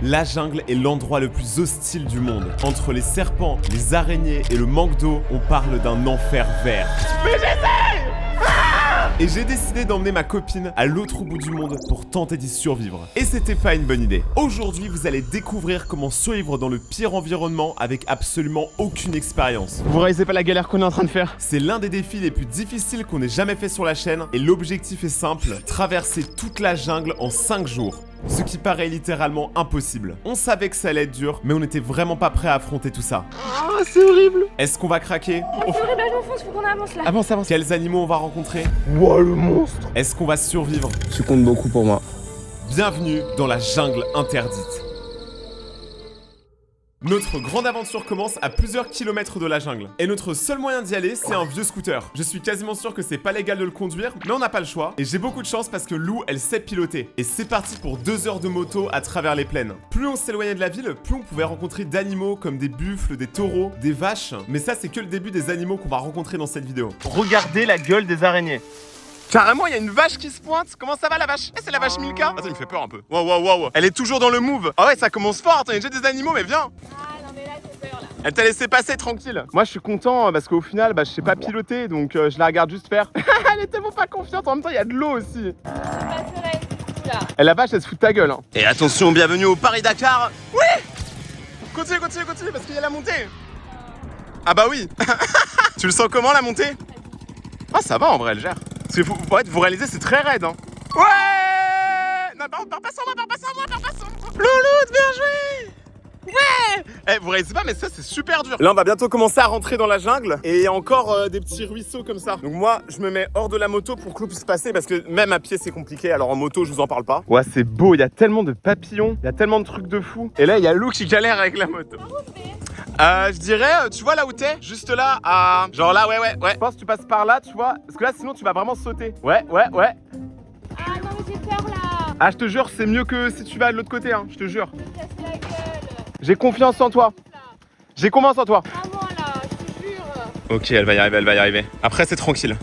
La jungle est l'endroit le plus hostile du monde. Entre les serpents, les araignées et le manque d'eau, on parle d'un enfer vert. Mais j'essaie! Et j'ai décidé d'emmener ma copine à l'autre bout du monde pour tenter d'y survivre. Et c'était pas une bonne idée. Aujourd'hui, vous allez découvrir comment survivre dans le pire environnement avec absolument aucune expérience. Vous réalisez pas la galère qu'on est en train de faire? C'est l'un des défis les plus difficiles qu'on ait jamais fait sur la chaîne et l'objectif est simple, traverser toute la jungle en 5 jours. Ce qui paraît littéralement impossible. On savait que ça allait être dur, mais on n'était vraiment pas prêt à affronter tout ça. Ah, c'est horrible. Est-ce qu'on va craquer? C'est horrible, je m'enfonce, faut qu'on avance là. Avance, avance. Quels animaux on va rencontrer? Wow, le monstre. Est-ce qu'on va survivre? Tu comptes beaucoup pour moi. Bienvenue dans la jungle interdite. Notre grande aventure commence à plusieurs kilomètres de la jungle. Et notre seul moyen d'y aller, c'est un vieux scooter. Je suis quasiment sûr que c'est pas légal de le conduire, mais on n'a pas le choix. Et j'ai beaucoup de chance parce que Lou, elle sait piloter. Et c'est parti pour 2 heures de moto à travers les plaines. Plus on s'éloignait de la ville, plus on pouvait rencontrer d'animaux comme des buffles, des taureaux, des vaches. Mais ça, c'est que le début des animaux qu'on va rencontrer dans cette vidéo. Regardez la gueule des araignées. Carrément, il y a une vache qui se pointe. Comment ça va la vache? Eh, c'est la vache Milka. Attends, il me fait peur un peu. Wow. Elle est toujours dans le move. Ah ouais, ça commence fort. Attends, il y a déjà des animaux, mais viens. Ah non, mais là, j'ai peur là. Elle t'a laissé passer tranquille. Moi, je suis content parce qu'au final, je sais pas piloter, donc je la regarde juste faire. Elle est tellement pas confiante. En même temps, il y a de l'eau aussi. Je passerai du coup là. Et la vache, elle se fout de ta gueule. Hein. Et attention, bienvenue au Paris-Dakar. Oui. Continue, parce qu'il y a la montée. Ah bah oui. Tu le sens comment la montée? Ah, ça va en vrai, elle gère. Parce que vous réalisez, c'est très raide. Hein. Ouais. Non, pars pas sans moi. Louloute, bien joué. Ouais. Eh, vous réalisez pas, mais ça, c'est super dur. Là, on va bientôt commencer à rentrer dans la jungle. Et il y a encore des petits ruisseaux comme ça. Donc moi, je me mets hors de la moto pour que l'eau puisse passer. Parce que même à pied, c'est compliqué. Alors en moto, je vous en parle pas. Ouais, c'est beau. Il y a tellement de papillons. Il y a tellement de trucs de fou. Et là, il y a Lou qui galère avec la moto. Je dirais, tu vois là où t'es? Juste là, à... Genre là, ouais. Je pense que tu passes par là, tu vois. Parce que là, sinon, tu vas vraiment sauter. Ouais. Ah non, mais j'ai peur là. Ah, je te jure, c'est mieux que si tu vas de l'autre côté, hein. Je te jure. Je me casse la gueule. J'ai confiance en toi. J'ai confiance en toi. À moi là, je te jure. Ok, elle va y arriver. Après, c'est tranquille.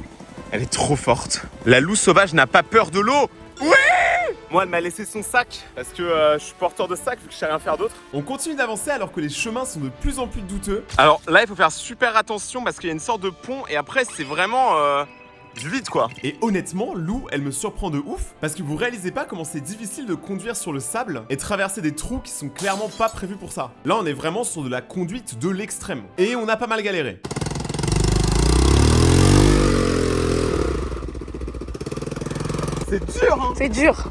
Elle est trop forte. La loup sauvage n'a pas peur de l'eau. Oui! Moi, elle m'a laissé son sac parce que je suis porteur de sac vu que je sais rien faire d'autre. On continue d'avancer alors que les chemins sont de plus en plus douteux. Alors là, il faut faire super attention parce qu'il y a une sorte de pont et après, c'est vraiment du vide quoi. Et honnêtement, Lou, elle me surprend de ouf parce que vous réalisez pas comment c'est difficile de conduire sur le sable et traverser des trous qui sont clairement pas prévus pour ça. Là, on est vraiment sur de la conduite de l'extrême. Et on a pas mal galéré. C'est dur hein. C'est dur.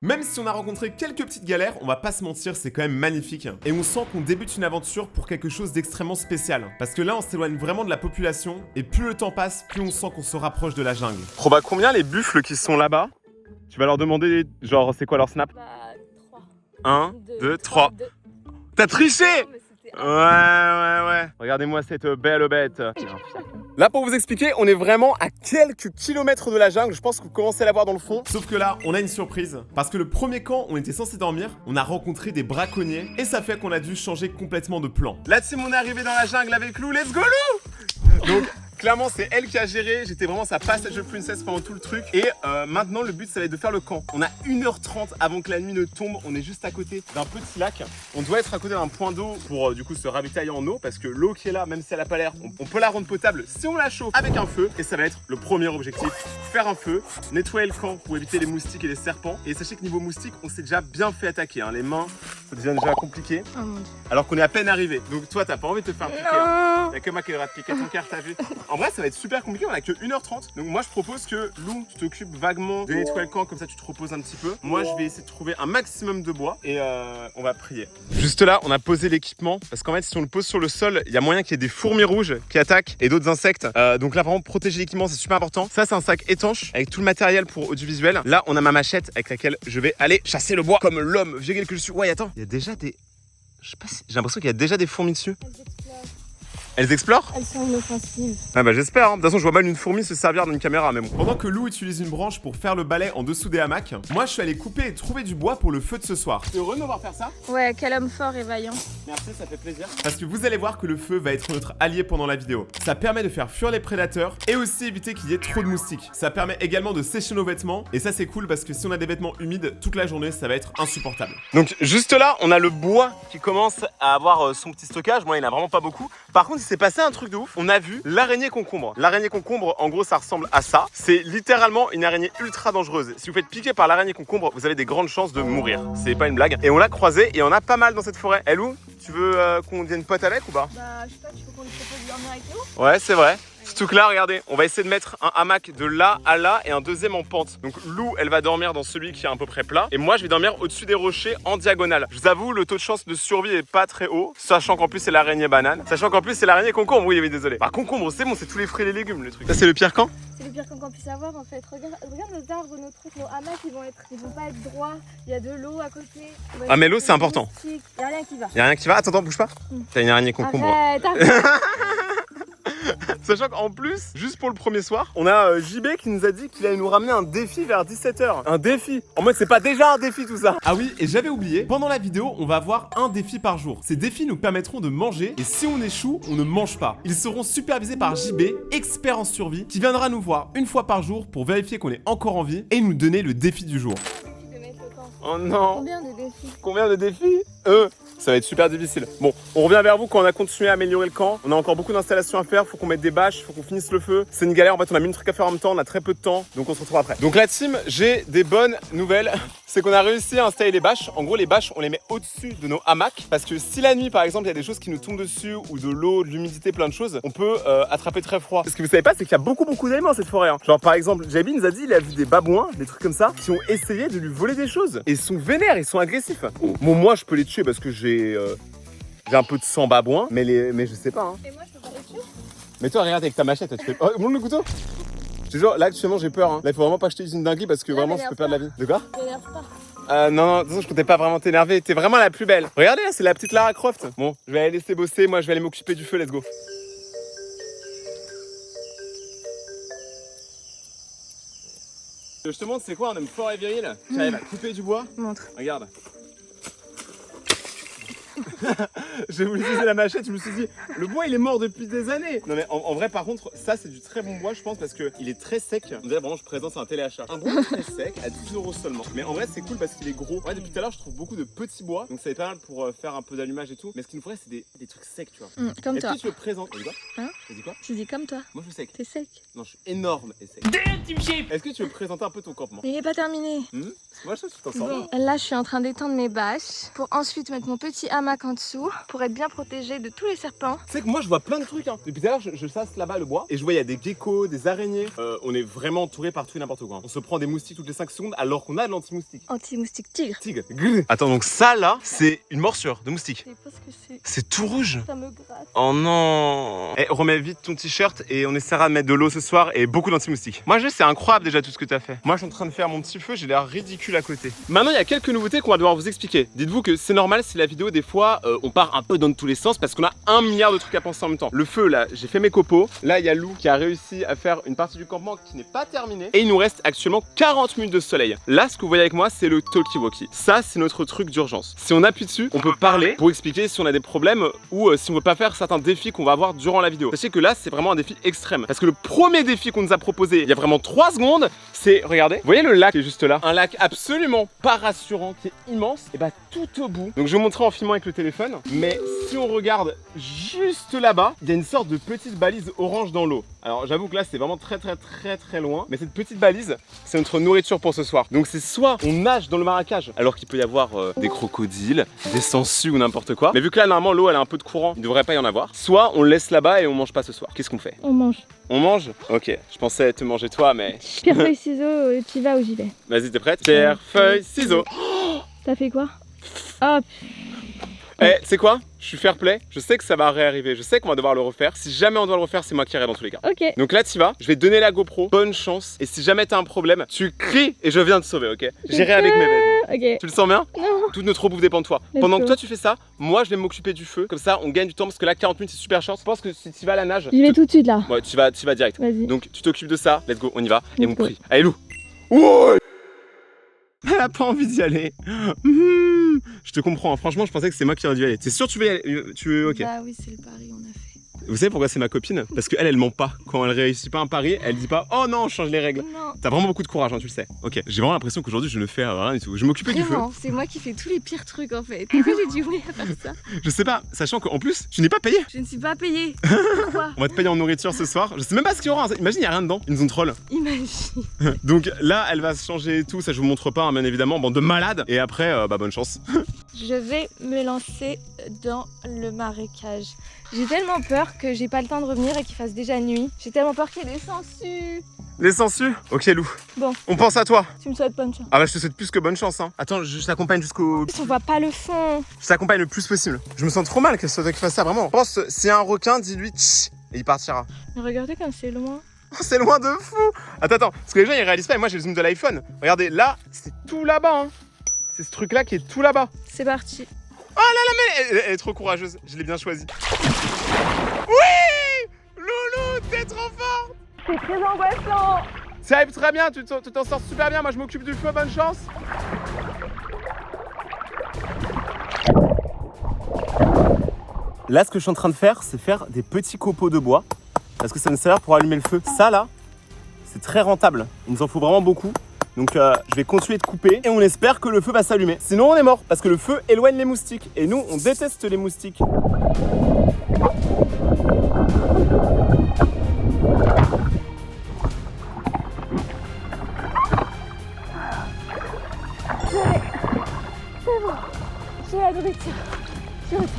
Même si on a rencontré quelques petites galères, on va pas se mentir, c'est quand même magnifique. Et on sent qu'on débute une aventure pour quelque chose d'extrêmement spécial. Parce que là, on s'éloigne vraiment de la population, et plus le temps passe, plus on sent qu'on se rapproche de la jungle. Proba, combien les buffles qui sont là-bas? Tu vas leur demander, genre, c'est quoi leur snap? Bah, 3. 1, 2, 3. T'as triché? Ouais. Regardez-moi cette belle bête. Là, pour vous expliquer, on est vraiment à quelques kilomètres de la jungle. Je pense que vous commencez à la voir dans le fond. Sauf que là, on a une surprise. Parce que le premier camp, on était censé dormir, on a rencontré des braconniers, et ça fait qu'on a dû changer complètement de plan. Là, Tim, on est arrivé dans la jungle avec Lou. Let's go, Lou! Donc, clairement, c'est elle qui a géré. J'étais vraiment sa passage de princess pendant tout le truc. Et maintenant, le but, ça va être de faire le camp. On a 1h30 avant que la nuit ne tombe. On est juste à côté d'un petit lac. On doit être à côté d'un point d'eau pour du coup se ravitailler en eau. Parce que l'eau qui est là, même si elle n'a pas l'air, on peut la rendre potable si on la chauffe avec un feu. Et ça va être le premier objectif. Faire un feu, nettoyer le camp pour éviter les moustiques et les serpents. Et sachez que niveau moustiques, on s'est déjà bien fait attaquer. Hein. Les mains, ça devient déjà compliqué. Oh mon Dieu. Alors qu'on est à peine arrivé. Donc toi, t'as pas envie de te faire piquer. Hein. Y'a que moi qui aura piqué ton cœur, t'as vu? En vrai, ça va être super compliqué, on a que 1h30. Donc moi, je propose que Lou, tu t'occupes vaguement de nettoyer le camp, comme ça tu te reposes un petit peu. Moi, je vais essayer de trouver un maximum de bois et on va prier. Juste là, on a posé l'équipement parce qu'en fait, si on le pose sur le sol, il y a moyen qu'il y ait des fourmis rouges qui attaquent et d'autres insectes. Donc là, vraiment, protéger l'équipement, c'est super important. Ça, c'est un sac étanche avec tout le matériel pour audiovisuel. Là, on a ma machette avec laquelle je vais aller chasser le bois comme l'homme vieux que je suis. Ouais, attends, il y a déjà des... Je sais pas si... J'ai l'impression qu'il y a déjà des fourmis dessus. Elles explorent? Elles sont inoffensives. Ah bah j'espère, hein. De toute façon je vois mal une fourmi se servir d'une caméra, mais bon. Pendant que Lou utilise une branche pour faire le balai en dessous des hamacs, moi je suis allé couper et trouver du bois pour le feu de ce soir. T'es heureux de me voir faire ça? Ouais, quel homme fort et vaillant. Merci, ça fait plaisir. Parce que vous allez voir que le feu va être notre allié pendant la vidéo. Ça permet de faire fuir les prédateurs et aussi éviter qu'il y ait trop de moustiques. Ça permet également de sécher nos vêtements et ça c'est cool parce que si on a des vêtements humides toute la journée ça va être insupportable. Donc juste là, on a le bois qui commence à avoir son petit stockage. Moi, il n'y en a vraiment pas beaucoup. Par contre, il s'est passé un truc de ouf. On a vu l'araignée concombre. L'araignée concombre, en gros, ça ressemble à ça. C'est littéralement une araignée ultra dangereuse. Si vous faites piquer par l'araignée concombre, vous avez des grandes chances de mourir. C'est pas une blague. Et on l'a croisée et on a pas mal dans cette forêt. Elle où? Tu veux qu'on devienne pote avec ou pas? Bah, je sais pas, tu veux qu'on lui propose de dormir avec nous? Ouais, c'est vrai. Surtout que là, regardez, on va essayer de mettre un hamac de là à là et un deuxième en pente. Donc Lou, elle va dormir dans celui qui est à peu près plat. Et moi, je vais dormir au-dessus des rochers en diagonale. Je vous avoue, le taux de chance de survie est pas très haut. Sachant qu'en plus, c'est l'araignée banane. Sachant qu'en plus, c'est l'araignée concombre. Oui, oui, désolé. Bah, concombre, c'est bon, c'est tous les fruits et les légumes, le truc. Ça, c'est le pire camp? C'est le pire qu'on puisse avoir en fait. Regarde nos arbres, nos trucs, nos hamacs, ils vont pas être droits. Il y a de l'eau à côté. Ah, mais l'eau, c'est important. Il y a rien qui va. Y'a rien qui va? Attends, bouge pas. T'as une araignée concombre. Arrête. Sachant qu'en plus, juste pour le premier soir, on a JB qui nous a dit qu'il allait nous ramener un défi vers 17h. Un défi. En mode, c'est pas déjà un défi tout ça. Ah oui, et j'avais oublié, pendant la vidéo, on va avoir un défi par jour. Ces défis nous permettront de manger, et si on échoue, on ne mange pas. Ils seront supervisés par JB, expert en survie, qui viendra nous voir une fois par jour pour vérifier qu'on est encore en vie et nous donner le défi du jour. Oh non. Combien de défis? Combien de défis? Ça va être super difficile. Bon, on revient vers vous quand on a continué à améliorer le camp. On a encore beaucoup d'installations à faire, faut qu'on mette des bâches, faut qu'on finisse le feu. C'est une galère, en fait on a mis une truc à faire en même temps, on a très peu de temps, donc on se retrouve après. Donc la team, j'ai des bonnes nouvelles. C'est qu'on a réussi à installer les bâches. En gros, les bâches, on les met au-dessus de nos hamacs. Parce que si la nuit, par exemple, il y a des choses qui nous tombent dessus, ou de l'eau, de l'humidité, plein de choses, on peut attraper très froid. Ce que vous savez pas, c'est qu'il y a beaucoup d'éléments dans cette forêt. Hein. Genre par exemple, JB nous a dit, il a vu des babouins, des trucs comme ça, qui ont essayé de lui voler des choses. Et ils sont vénères, ils sont agressifs. Bon, moi, je peux les tuer parce que j'ai un peu de sang babouin, mais je sais pas. Hein. Et moi, je peux pas les tuer? Mais toi, regarde avec ta machette, tu fais. Oh, montre le couteau! Je te jure, là actuellement j'ai peur. Hein. Là, il faut vraiment pas que je te dise une dinguerie parce que vraiment je peux perdre la vie. De quoi? T'énerve pas. Non, de toute façon, je comptais pas vraiment t'énerver. T'es vraiment la plus belle. Regardez, là, c'est la petite Lara Croft. Bon, je vais aller laisser bosser. Moi, je vais aller m'occuper du feu. Let's go. Je te montre, c'est quoi un homme fort et viril? J'arrive à couper du bois. Montre. Regarde. J'ai voulu utiliser la machette, je me suis dit, le bois il est mort depuis des années. Non mais en vrai par contre, ça c'est du très bon bois je pense parce qu'il est très sec. On dirait vraiment je présente un téléachat. Un bois très sec à 10 € seulement. Mais en vrai c'est cool parce qu'il est gros. Ouais, depuis tout à l'heure je trouve beaucoup de petits bois. Donc ça est pas mal pour faire un peu d'allumage et tout. Mais ce qu'il nous faudrait c'est des trucs secs tu vois. Comme Est-ce toi. que tu veux présenter... Quoi Hein? T'as dit quoi? Je dis comme toi. Moi je suis sec. T'es sec. Non je suis énorme et sec. Est-ce que tu veux présenter un peu ton campement? Il est pas terminé. Moi je trouve que tu t'en sors bien. Là, je suis en train d'étendre mes bâches pour ensuite mettre mon petit hamac en dessous pour être bien protégée de tous les serpents. Tu sais que moi je vois plein de trucs hein. Depuis tout à l'heure je sasse là-bas le bois et je vois il y a des geckos, des araignées. On est vraiment entouré par tout et n'importe quoi. Hein. On se prend des moustiques toutes les 5 secondes alors qu'on a de l'anti-moustique. Anti-moustique tigre. Tigre. Attends donc ça là c'est une morsure de moustique. Je sais pas ce que c'est. C'est tout rouge. Ça me gratte. Oh non. Eh, remets vite ton t-shirt et on essaiera de mettre de l'eau ce soir et beaucoup d'anti-moustiques. Moi c'est incroyable déjà tout ce que t'as fait. Moi je suis en train de faire mon petit feu, j'ai l'air ridicule à côté. Maintenant il y a quelques nouveautés qu'on va devoir vous expliquer. Dites-vous que c'est normal si la vidéo des fois on part un peu dans tous les sens parce qu'on a 1 milliard de trucs à penser en même temps. Le feu là, j'ai fait mes copeaux. Là il y a Lou qui a réussi à faire une partie du campement qui n'est pas terminée. Et il nous reste actuellement 40 minutes de soleil. Là ce que vous voyez avec moi c'est le talkie-walkie. Ça c'est notre truc d'urgence. Si on appuie dessus, on peut parler pour expliquer si on a des problèmes ou si on veut pas faire certains défis qu'on va avoir durant la vidéo. Sachez que là c'est vraiment un défi extrême. Parce que le premier défi qu'on nous a proposé il y a vraiment 3 secondes, c'est, regardez, vous voyez le lac qui est juste là? Un lac absolument pas rassurant qui est immense et bah tout au bout. Donc je vais vous montrer en filmant avec le téléphone. Mais si on regarde juste là-bas, il y a une sorte de petite balise orange dans l'eau. Alors j'avoue que là c'est vraiment très loin. Mais cette petite balise, c'est notre nourriture pour ce soir. Donc c'est soit on nage dans le marécage, alors qu'il peut y avoir des crocodiles, des sangsues ou n'importe quoi. Mais vu que là normalement l'eau elle a un peu de courant, il devrait pas y en avoir. Soit on le laisse là-bas et on mange pas ce soir. Qu'est-ce qu'on fait? On mange. On mange? Ok, je pensais te manger toi mais... Pierre, feuille, ciseaux, tu vas ou j'y vais? Vas-y, t'es prête? Pierre, feuille, ciseaux. T'as fait quoi? Hop. Eh, c'est quoi? Je suis fair play, je sais que ça va réarriver, je sais qu'on va devoir le refaire. Si jamais on doit le refaire, c'est moi qui irai dans tous les cas. Ok. Donc là, t'y vas, je vais te donner la GoPro, bonne chance. Et si jamais t'as un problème, tu cries et je viens te sauver, ok? J'irai avec mes vêtements. Ok. Tu le sens bien? Non. Toute notre bouffe dépend de toi. Let's Pendant go. que toi tu fais ça, moi je vais m'occuper du feu. Comme ça on gagne du temps parce que là 40 minutes c'est super short. Je pense que si tu vas à la nage, J'y vais tout de suite là. ouais, tu vas direct. Vas-y. Donc tu t'occupes de ça, let's go, on y va et Let's on go. prie. Allez Lou. Ouais. Elle a pas envie d'y aller. Je te comprends, hein. Franchement je pensais que c'est moi qui aurais dû y aller. T'es sûr que tu veux y aller? Tu veux, ok. Bah oui, c'est le pari, on a fait. Vous savez pourquoi c'est ma copine? Parce qu'elle, elle ment pas. Quand elle réussit pas un pari, elle dit pas oh non, on change les règles. Non. T'as vraiment beaucoup de courage, hein, tu le sais. Ok, j'ai vraiment l'impression qu'aujourd'hui je ne fais rien du tout. Je m'occupais du feu. Vraiment, c'est moi qui fais tous les pires trucs en fait. Pourquoi j'ai dit oui à faire ça? Je sais pas, sachant qu'en plus, tu n'es pas payé. Je ne suis pas payée. Pourquoi? On va te payer en nourriture ce soir. Je sais même pas ce qu'il y aura. Imagine, il y a rien dedans. Ils nous ont troll. Imagine. Donc là, elle va se changer et tout. Ça, je vous montre pas, hein, bien évidemment. Bande de malades. Et après, bah bonne chance. Je vais me lancer dans le marécage. J'ai tellement peur que j'ai pas le temps de revenir et qu'il fasse déjà nuit. J'ai tellement peur qu'il y ait des sangsues. Les sangsues. Ok, Lou. Bon. On pense à toi. Tu me souhaites bonne chance. Ah bah, je te souhaite plus que bonne chance. Hein. Attends, je t'accompagne jusqu'au. On voit pas le fond. Je t'accompagne le plus possible. Je me sens trop mal qu'elle soit toi qui fasse ça, vraiment. Je pense, s'il y a un requin, dis-lui tch, et il partira. Mais regardez comme c'est loin. Oh, c'est loin de fou. Attends, parce que les gens ils réalisent pas, et moi j'ai le zoom de l'iPhone. Regardez, là, c'est tout là-bas. Hein. C'est ce truc-là qui est tout là-bas. C'est parti. Oh là là, mais elle est trop courageuse. Je l'ai bien choisie. Oui, Loulou, t'es trop fort. C'est très angoissant. Ça arrive très bien, tu t'en sors super bien. Moi je m'occupe du feu, bonne chance. Là, ce que je suis en train de faire, c'est faire des petits copeaux de bois. Parce que ça nous sert pour allumer le feu. Ça là, c'est très rentable. Il nous en faut vraiment beaucoup. Donc je vais continuer de couper et on espère que le feu va s'allumer. Sinon on est mort parce que le feu éloigne les moustiques. Et nous, on déteste les moustiques. C'est bon. J'ai la nourriture. Je retourne.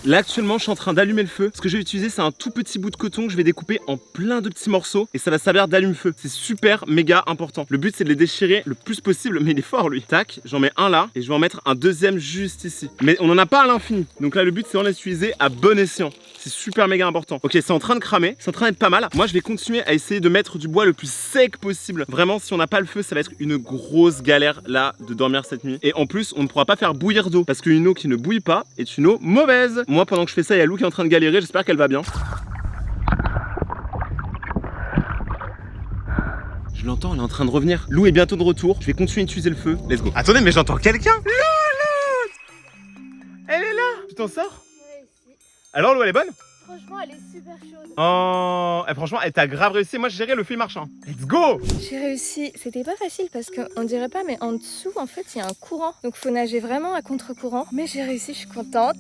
Là actuellement je suis en train d'allumer le feu. Ce que je vais utiliser c'est un tout petit bout de coton que je vais découper en plein de petits morceaux et ça va servir d'allume-feu. C'est super méga important. Le but c'est de les déchirer le plus possible, mais il est fort lui. Tac, j'en mets un là et je vais en mettre un deuxième juste ici. Mais on n'en a pas à l'infini. Donc là le but c'est vraiment d'utiliser à bon escient. C'est super méga important. Ok, c'est en train de cramer, c'est en train d'être pas mal. Moi je vais continuer à essayer de mettre du bois le plus sec possible. Vraiment si on n'a pas le feu ça va être une grosse galère là de dormir cette nuit. Et en plus on ne pourra pas faire bouillir d'eau parce qu'une eau qui ne bouille pas est une eau mauvaise. Moi pendant que je fais ça il y a Lou qui est en train de galérer, j'espère qu'elle va bien. Je l'entends, elle est en train de revenir. Lou est bientôt de retour, je vais continuer d'utiliser le feu. Let's go. Attendez mais j'entends quelqu'un. Lou, elle est là. Tu t'en sors? J'ai réussi. Alors Lou elle est bonne? Franchement, elle est super chaude. Oh, franchement, elle t'a grave réussi. Moi, j'ai géré le feu marche. Hein. Let's go! J'ai réussi. C'était pas facile parce qu'on dirait pas, mais en dessous, en fait, il y a un courant. Donc, faut nager vraiment à contre-courant. Mais j'ai réussi, je suis contente.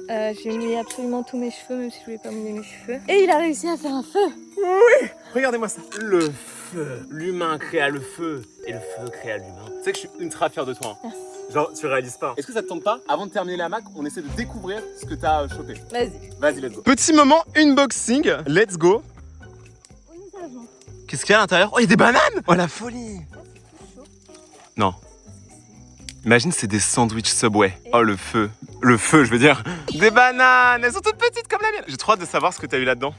J'ai mouillé absolument tous mes cheveux, même si je voulais pas mouiller mes cheveux. Et il a réussi à faire un feu. Oui! Regardez-moi ça. Le feu. L'humain créa le feu. Et le feu créa l'humain. Tu sais que je suis ultra fier de toi. Hein. Merci. Genre, tu réalises pas. Est-ce que ça te tente pas? Avant de terminer la Mac, on essaie de découvrir ce que t'as chopé. Vas-y. Vas-y, let's go. Petit moment unboxing. Let's go. Où nous avons? Qu'est-ce qu'il y a à l'intérieur? Oh, il y a des bananes! Oh, la folie! Ah, c'est tout chaud. Non. Imagine, c'est des sandwichs Subway. Oh, le feu. Le feu, je veux dire. Des bananes! Elles sont toutes petites comme la mienne. J'ai trop hâte de savoir ce que t'as eu là-dedans.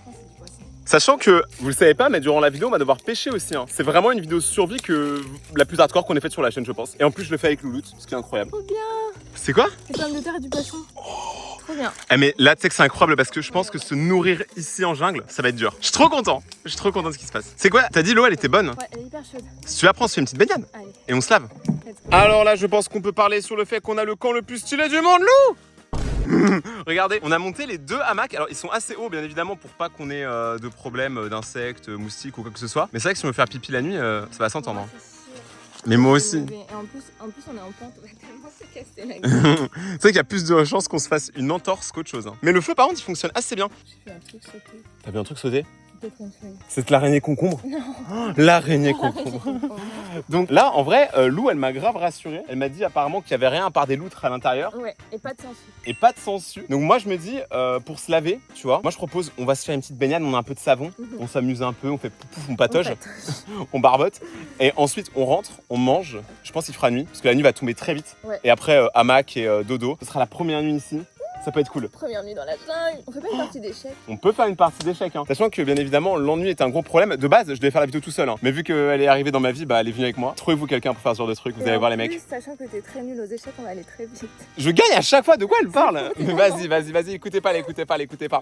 Sachant que, vous le savez pas, mais durant la vidéo, on va devoir pêcher aussi. Hein. C'est vraiment une vidéo survie que la plus hardcore qu'on ait faite sur la chaîne, je pense. Et en plus, je le fais avec Louloute, ce qui est incroyable. Trop bien. C'est quoi? Les pommes de terre et du poisson. Trop bien. Eh mais là, tu sais que c'est incroyable parce que je pense que se nourrir ici en jungle, ça va être dur. Je suis trop content. Je suis trop content de ce qui se passe. C'est quoi? T'as dit l'eau, elle était bonne? Ouais, elle est hyper chaude. Si tu la prends, on se fait une petite baignade. Allez, Et on se lave. let's go. Alors là, je pense qu'on peut parler sur le fait qu'on a le camp le plus stylé du monde, Lou! Regardez, on a monté les deux hamacs. Alors, ils sont assez hauts, bien évidemment, pour pas qu'on ait de problèmes d'insectes, moustiques ou quoi que ce soit. Mais c'est vrai que si on veut faire pipi la nuit, ça va s'entendre. Hein. Ouais, c'est sûr. Mais moi aussi. Et en plus, on est en pente. On va tellement se casser la gueule. C'est vrai qu'il y a plus de chances qu'on se fasse une entorse qu'autre chose. Hein. Mais le feu, par contre, il fonctionne assez bien. J'ai fait un truc sauté. T'as vu un truc sauter? Peut-être une feuille. C'est l'araignée concombre? Non. L'araignée concombre. Donc là, en vrai, Lou, elle m'a grave rassuré. Elle m'a dit apparemment qu'il y avait rien à part des loutres à l'intérieur. Ouais, et pas de sangsue. Et pas de sangsue. Donc moi, je me dis, pour se laver, tu vois, moi je propose, on va se faire une petite baignade, on a un peu de savon, on s'amuse un peu, on fait pouf, on patauge, on barbote. Et ensuite, on rentre, on mange. Je pense qu'il fera nuit, parce que la nuit va tomber très vite. Ouais. Et après, hamac et dodo. Ce sera la première nuit ici. Ça peut être cool. Première nuit dans la jungle. On fait pas une partie d'échecs? On peut faire une partie d'échecs, hein. Sachant que bien évidemment l'ennui est un gros problème. De base, je devais faire la vidéo tout seul, hein. Mais vu qu'elle est arrivée dans ma vie, bah elle est venue avec moi. Trouvez-vous quelqu'un pour faire ce genre de truc, vous allez voir les mecs. Sachant que t'es très nul aux échecs, on va aller très vite. Je gagne à chaque fois, de quoi elle parle? Mais vas-y, écoutez pas.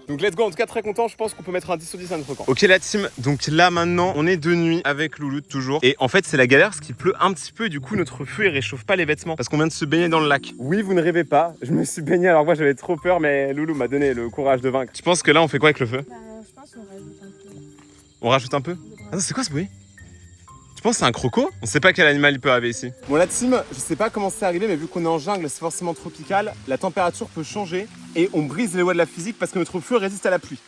Donc let's go, en tout cas très content, je pense qu'on peut mettre un 10 sur 10 à notre camp. Ok la team, donc là maintenant on est de nuit avec Loulou toujours. Et en fait c'est la galère parce qu'il pleut un petit peu et du coup notre feu il réchauffe pas les vêtements parce qu'on vient de se baigner dans le lac. Oui vous ne rêvez pas, je me suis baigné alors moi j'avais trop peur mais Loulou m'a donné le courage de vaincre. Tu penses que là on fait quoi avec le feu? Je pense qu'on rajoute un peu. On rajoute un peu? Attends c'est quoi ce bruit? Tu penses que c'est un croco? On sait pas quel animal il peut arriver ici. Bon la team, je sais pas comment c'est arrivé mais vu qu'on est en jungle c'est forcément tropical, la température peut changer et on brise les lois de la physique parce que notre feu résiste à la pluie.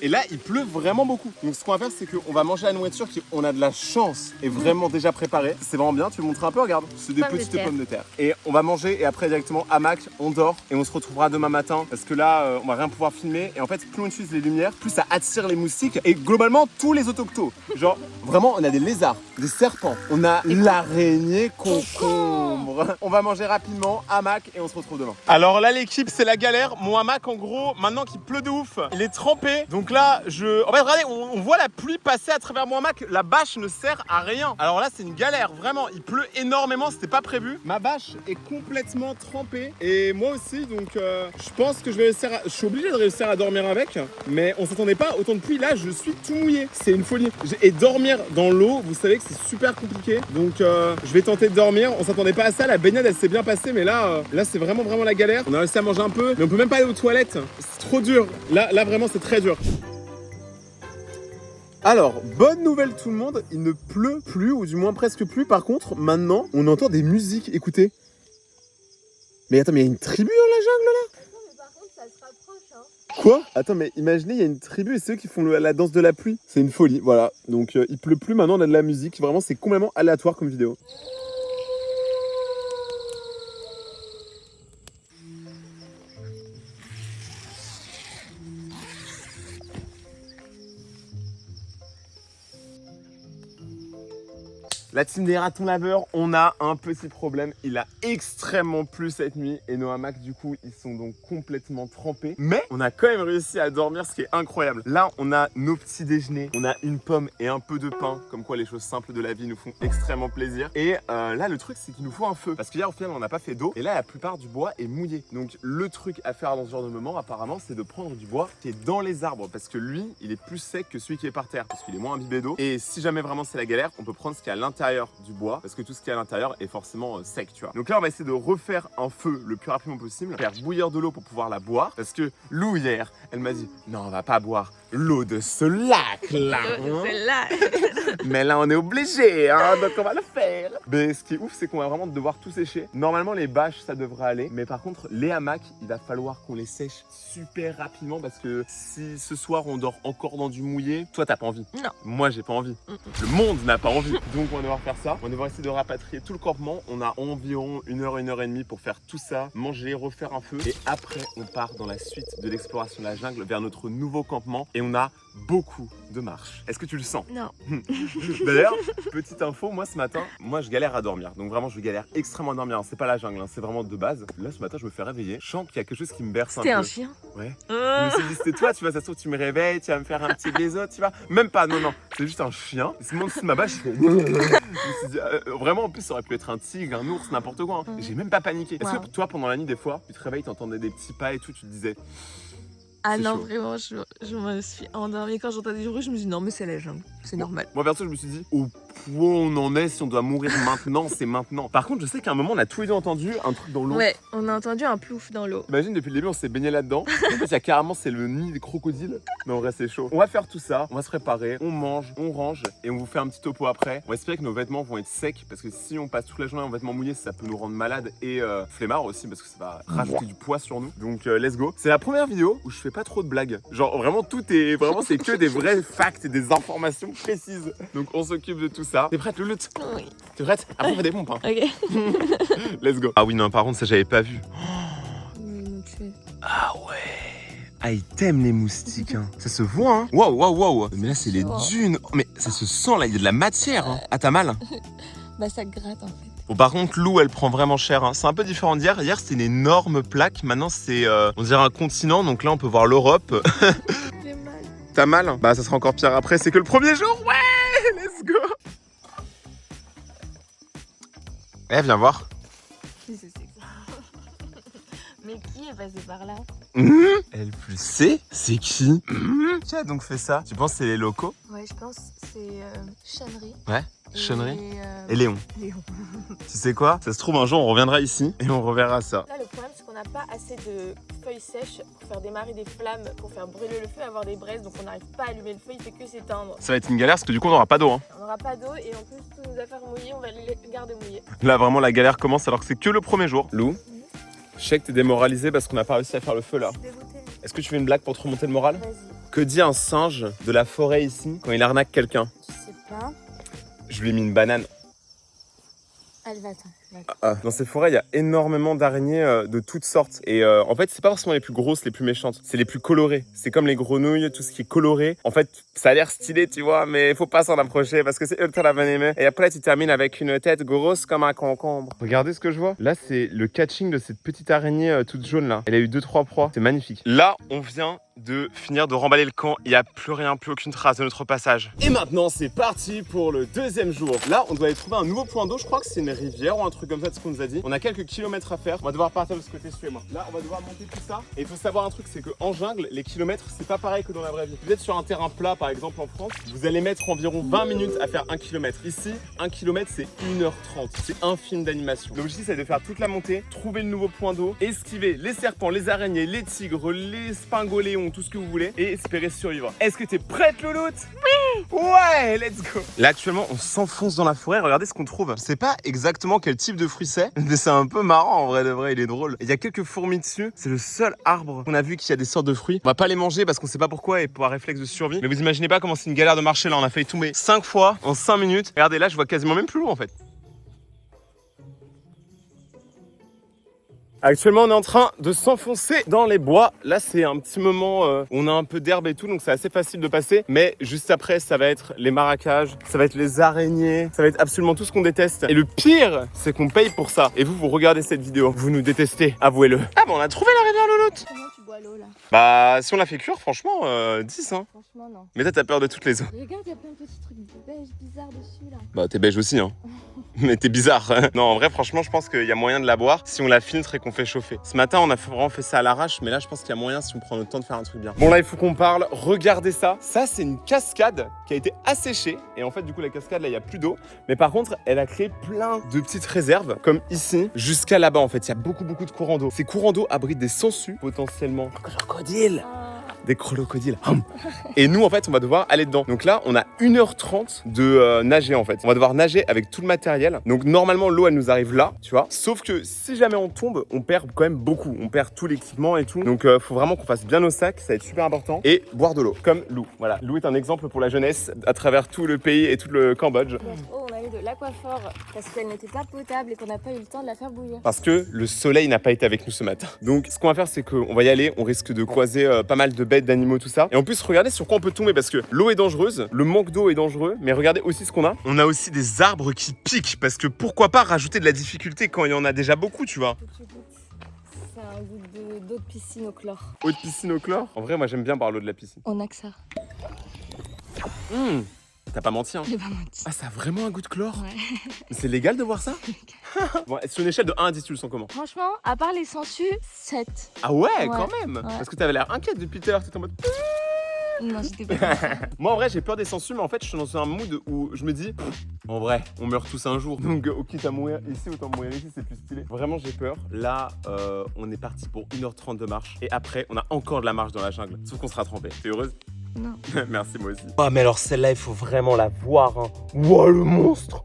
Et là, il pleut vraiment beaucoup. Donc ce qu'on va faire, c'est qu'on va manger la nourriture qu'on a de la chance et vraiment déjà préparée. C'est vraiment bien, tu veux montrer un peu, regarde. C'est des petites pommes de terre. Et on va manger et après directement hamac, on dort et on se retrouvera demain matin parce que là, on va rien pouvoir filmer. Et en fait, plus on utilise les lumières, plus ça attire les moustiques et globalement tous les autochtones. Genre, vraiment, on a des lézards, des serpents, on a l'araignée concombre. On va manger rapidement, hamac et on se retrouve demain. Alors là, l'équipe, c'est la galère. Mon hamac, en gros, maintenant qu'il pleut de ouf, il est trempé. Donc là, en fait, regardez, on voit la pluie passer à travers mon hamac. La bâche ne sert à rien. Alors là, c'est une galère, vraiment. Il pleut énormément, c'était pas prévu. Ma bâche est complètement trempée. Et moi aussi, donc je pense que je suis obligé de réussir à dormir avec. Mais on s'attendait pas à autant de pluie. Là, je suis tout mouillé. C'est une folie. Et dormir dans l'eau, vous savez que c'est super compliqué. Donc je vais tenter de dormir. On s'attendait pas à ça. La baignade, elle s'est bien passée. Mais là, c'est vraiment la galère. On a réussi à manger un peu. Mais on peut même pas aller aux toilettes. C'est trop dur. Là vraiment, c'est très dur. Alors, bonne nouvelle tout le monde, il ne pleut plus, ou du moins presque plus. Par contre, maintenant, on entend des musiques, écoutez. Mais attends, mais il y a une tribu dans la jungle là? Non mais par contre ça se rapproche hein. Quoi? Attends, mais imaginez, il y a une tribu et c'est eux qui font la danse de la pluie. C'est une folie, voilà. Donc il pleut plus, maintenant on a de la musique. Vraiment, c'est complètement aléatoire comme vidéo. La team des ratons laveurs, on a un petit problème. Il a extrêmement plu cette nuit et nos hamacs du coup ils sont donc complètement trempés. Mais on a quand même réussi à dormir, ce qui est incroyable. Là on a nos petits déjeuners, on a une pomme et un peu de pain. Comme quoi les choses simples de la vie nous font extrêmement plaisir. Et là le truc c'est qu'il nous faut un feu. Parce qu'hier au final on n'a pas fait d'eau et là la plupart du bois est mouillé. Donc le truc à faire dans ce genre de moment apparemment c'est de prendre du bois qui est dans les arbres. Parce que lui il est plus sec que celui qui est par terre. Parce qu'il est moins imbibé d'eau. Et si jamais vraiment c'est la galère, on peut prendre ce qui est à l'intérieur du bois parce que tout ce qui est à l'intérieur est forcément sec, tu vois. Donc là on va essayer de refaire un feu le plus rapidement possible, faire bouillir de l'eau pour pouvoir la boire parce que Lou hier elle m'a dit non on va pas boire l'eau de ce lac là mais là on est obligé hein, donc on va le faire. Mais ce qui est ouf c'est qu'on va vraiment devoir tout sécher. Normalement les bâches ça devrait aller mais par contre les hamacs il va falloir qu'on les sèche super rapidement parce que si ce soir on dort encore dans du mouillé, toi t'as pas envie. Non. Moi j'ai pas envie. Le monde n'a pas envie. Donc on va devoir faire ça. On va devoir essayer de rapatrier tout le campement. On a environ 1 heure et demie pour faire tout ça, manger, refaire un feu. Et après, on part dans la suite de l'exploration de la jungle vers notre nouveau campement. Et on a beaucoup de marche. Est-ce que tu le sens? Non. D'ailleurs, petite info, moi ce matin, je galère à dormir. Donc vraiment, je galère extrêmement à dormir. C'est pas la jungle, hein, c'est vraiment de base. Là, ce matin, je me fais réveiller. Je sens qu'il y a quelque chose qui me berce un peu. C'était un chien? Ouais. Je me suis dit, c'était toi, tu vois, ça se trouve, tu me réveilles, tu vas me faire un petit bisou, tu vois. Même pas, non. C'est juste un chien. Il se monte sous ma bâche, je me suis dit, vraiment, en plus, ça aurait pu être un tigre, un ours, n'importe quoi. Hein. J'ai même pas paniqué. Est-ce que toi, pendant la nuit, des fois, tu te réveilles, tu entendais des petits pas et tout, tu te disais. Ah non, chaud. vraiment, je me suis endormie quand j'entendais du bruit, je me suis dit non, mais c'est la jungle, c'est normal. Moi, perso, je me suis dit, au point où on en est, si on doit mourir maintenant, c'est maintenant. Par contre, je sais qu'à un moment, on a tous les deux entendu un truc dans l'eau. Ouais, on a entendu un plouf dans l'eau. Imagine, depuis le début, on s'est baigné là-dedans. En fait, il y a carrément, c'est le nid des crocodiles. Mais en vrai, c'est chaud. On va faire tout ça, on va se préparer, on mange, on range et on vous fait un petit topo après. On va espérer que nos vêtements vont être secs parce que si on passe toute la journée en vêtements mouillés, ça peut nous rendre malades et flemmards aussi parce que ça va rajouter du poids sur nous. Donc, let's go. C'est la première vidéo où je fais pas trop de blagues. Genre, vraiment, c'est que des vrais facts et des informations précises. Donc, on s'occupe de tout ça. T'es prête, Louloute? Oui. T'es prête? Après, on fait des pompes. Hein. Ok. Let's go. Ah oui, non, par contre, ça, j'avais pas vu. Ah ouais. Ah, ils t'aiment les moustiques, hein. Ça se voit, hein. Waouh. Mais là, c'est les dunes. Oh, mais ça se sent, là, il y a de la matière. Hein. Ah, t'as mal? Bah, ça gratte en fait. Bon, par contre, Lou, elle prend vraiment cher. Hein. C'est un peu différent d'hier. Hier, c'était une énorme plaque. Maintenant, c'est, on dirait un continent. Donc là, on peut voir l'Europe. J'ai mal. T'as mal? Bah, ça sera encore pire après. C'est que le premier jour. Ouais, let's go. Eh, viens voir. Qu'est-ce que c'est que ça? Mais qui est passé par là? L plus C, c'est qui? Qui a donc fait ça? Tu penses que c'est les locaux? Ouais, je pense que c'est Channery. Ouais, Channery. Et Et Léon. Léon. Tu sais quoi? Ça se trouve, un jour, on reviendra ici et on reverra ça. Là, le problème, c'est qu'on n'a pas assez de feuilles sèches pour faire démarrer des flammes, pour faire brûler le feu, avoir des braises, donc on n'arrive pas à allumer le feu, il fait que s'éteindre. Ça va être une galère parce que du coup, on n'aura pas d'eau. Hein. On n'aura pas d'eau et en plus, toutes nos affaires mouillées, on va les garder mouillées. Là, vraiment, la galère commence alors que c'est que le premier jour. Lou, je sais que t'es démoralisé parce qu'on n'a pas réussi à faire le feu là. Est-ce que tu fais une blague pour te remonter le moral? Vas-y. Que dit un singe de la forêt ici quand il arnaque quelqu'un? Je sais pas. Je lui ai mis une banane. Allez, va-t'en. Dans ces forêts, il y a énormément d'araignées de toutes sortes. Et en fait, c'est pas forcément les plus grosses, les plus méchantes. C'est les plus colorées. C'est comme les grenouilles, tout ce qui est coloré. En fait, ça a l'air stylé, tu vois, mais faut pas s'en approcher parce que c'est ultra venimeux. Et après, tu termines avec une tête grosse comme un concombre. Regardez ce que je vois. Là, c'est le catching de cette petite araignée toute jaune là. Elle a eu 2-3 proies. C'est magnifique. Là, on vient de finir de remballer le camp. Il n'y a plus rien, plus aucune trace de notre passage. Et maintenant, c'est parti pour le deuxième jour. Là, on doit aller trouver un nouveau point d'eau. Je crois que c'est une rivière ou un truc comme ça, de ce qu'on nous a dit. On a quelques kilomètres à faire. On va devoir partir de ce côté, suivez-moi. Là, on va devoir monter tout ça. Et il faut savoir un truc, c'est qu'en jungle, les kilomètres, c'est pas pareil que dans la vraie vie. Vous êtes sur un terrain plat, par exemple en France, vous allez mettre environ 20 minutes à faire 1 kilomètre. Ici, 1 kilomètre, c'est 1h30. C'est un film d'animation. L'objectif, c'est de faire toute la montée, trouver le nouveau point d'eau, esquiver les serpents, les araignées, les tigres, les spingoléons, tout ce que vous voulez, et espérer survivre. Est-ce que t'es prête, Louloute? Oui! Ouais, let's go! Là, actuellement, on s'enfonce dans la forêt. Regardez ce qu'on trouve. Je sais pas exactement quel type de fruit c'est, mais c'est un peu marrant en vrai de vrai, il est drôle. Il y a quelques fourmis dessus. C'est le seul arbre qu'on a vu qui a des sortes de fruits. On va pas les manger parce qu'on sait pas pourquoi et pour un réflexe de survie. Mais vous imaginez pas comment c'est une galère de marcher là. On a failli tomber 5 fois en 5 minutes. Regardez là, je vois quasiment même plus loin en fait. Actuellement, on est en train de s'enfoncer dans les bois. Là, c'est un petit moment où on a un peu d'herbe et tout, donc c'est assez facile de passer. Mais juste après, ça va être les marécages, ça va être les araignées, ça va être absolument tout ce qu'on déteste. Et le pire, c'est qu'on paye pour ça. Et vous regardez cette vidéo, vous nous détestez, avouez-le. Ah bah on a trouvé la rivière Louloute. Comment tu bois l'eau là? Bah si on la fait cuire, franchement, 10 hein. Franchement, non. Mais toi, t'as peur de toutes les eaux. Regarde, il y a plein de petits trucs beige bizarres dessus là. Bah t'es beige aussi hein. Mais t'es bizarre. Non, en vrai, franchement, je pense qu'il y a moyen de la boire si on la filtre et qu'on fait chauffer. Ce matin, on a vraiment fait ça à l'arrache, mais là, je pense qu'il y a moyen si on prend le temps de faire un truc bien. Bon, là, il faut qu'on parle. Regardez ça. Ça, c'est une cascade qui a été asséchée. Et en fait, du coup, la cascade, là, il n'y a plus d'eau. Mais par contre, elle a créé plein de petites réserves, comme ici, jusqu'à là-bas. En fait, il y a beaucoup de courants d'eau. Ces courants d'eau abritent des sangsues, potentiellement crocodiles. Des crocodiles. Et nous, en fait, on va devoir aller dedans. Donc là, on a 1h30 de nager, en fait. On va devoir nager avec tout le matériel. Donc normalement, l'eau, elle nous arrive là, tu vois. Sauf que si jamais on tombe, on perd quand même beaucoup. On perd tout l'équipement et tout. Donc faut vraiment qu'on fasse bien nos sacs. Ça va être super important. Et boire de l'eau, comme Lou. Voilà. Lou est un exemple pour la jeunesse à travers tout le pays et tout le Cambodge. Oh, on a eu de l'aquaphore parce qu'elle n'était pas potable et qu'on n'a pas eu le temps de la faire bouillir. Parce que le soleil n'a pas été avec nous ce matin. Donc ce qu'on va faire, c'est qu'on va y aller. On risque de croiser pas mal de bêtes, d'animaux, tout ça. Et en plus, regardez sur quoi on peut tomber parce que l'eau est dangereuse, le manque d'eau est dangereux, mais regardez aussi ce qu'on a. On a aussi des arbres qui piquent parce que pourquoi pas rajouter de la difficulté quand il y en a déjà beaucoup, tu vois. C'est un goût d'eau de piscine au chlore. Eau de piscine au chlore. En vrai, moi j'aime bien boire l'eau de la piscine. On a que ça. T'as pas menti, hein? J'ai pas menti. Ah, ça a vraiment un goût de chlore? Ouais. Mais c'est légal de boire ça? Bon, sur une échelle de 1 à 10, tu le sens comment? Franchement, à part les sangsues, 7. Ah ouais, Ouais, quand même! ouais. Parce que t'avais l'air inquiète depuis tout à l'heure, t'étais en mode... Non, j'étais pas comme ça. Moi en vrai j'ai peur des sangsues, mais en fait je suis dans un mood où je me dis en vrai on meurt tous un jour, donc quitte à mourir ici autant mourir ici, c'est plus stylé. Vraiment j'ai peur. Là on est parti pour 1h30 de marche et après on a encore de la marche dans la jungle, sauf qu'on sera trempé. T'es heureuse? Non. Merci moi aussi. Ah mais alors celle-là il faut vraiment la voir hein. Wow le monstre.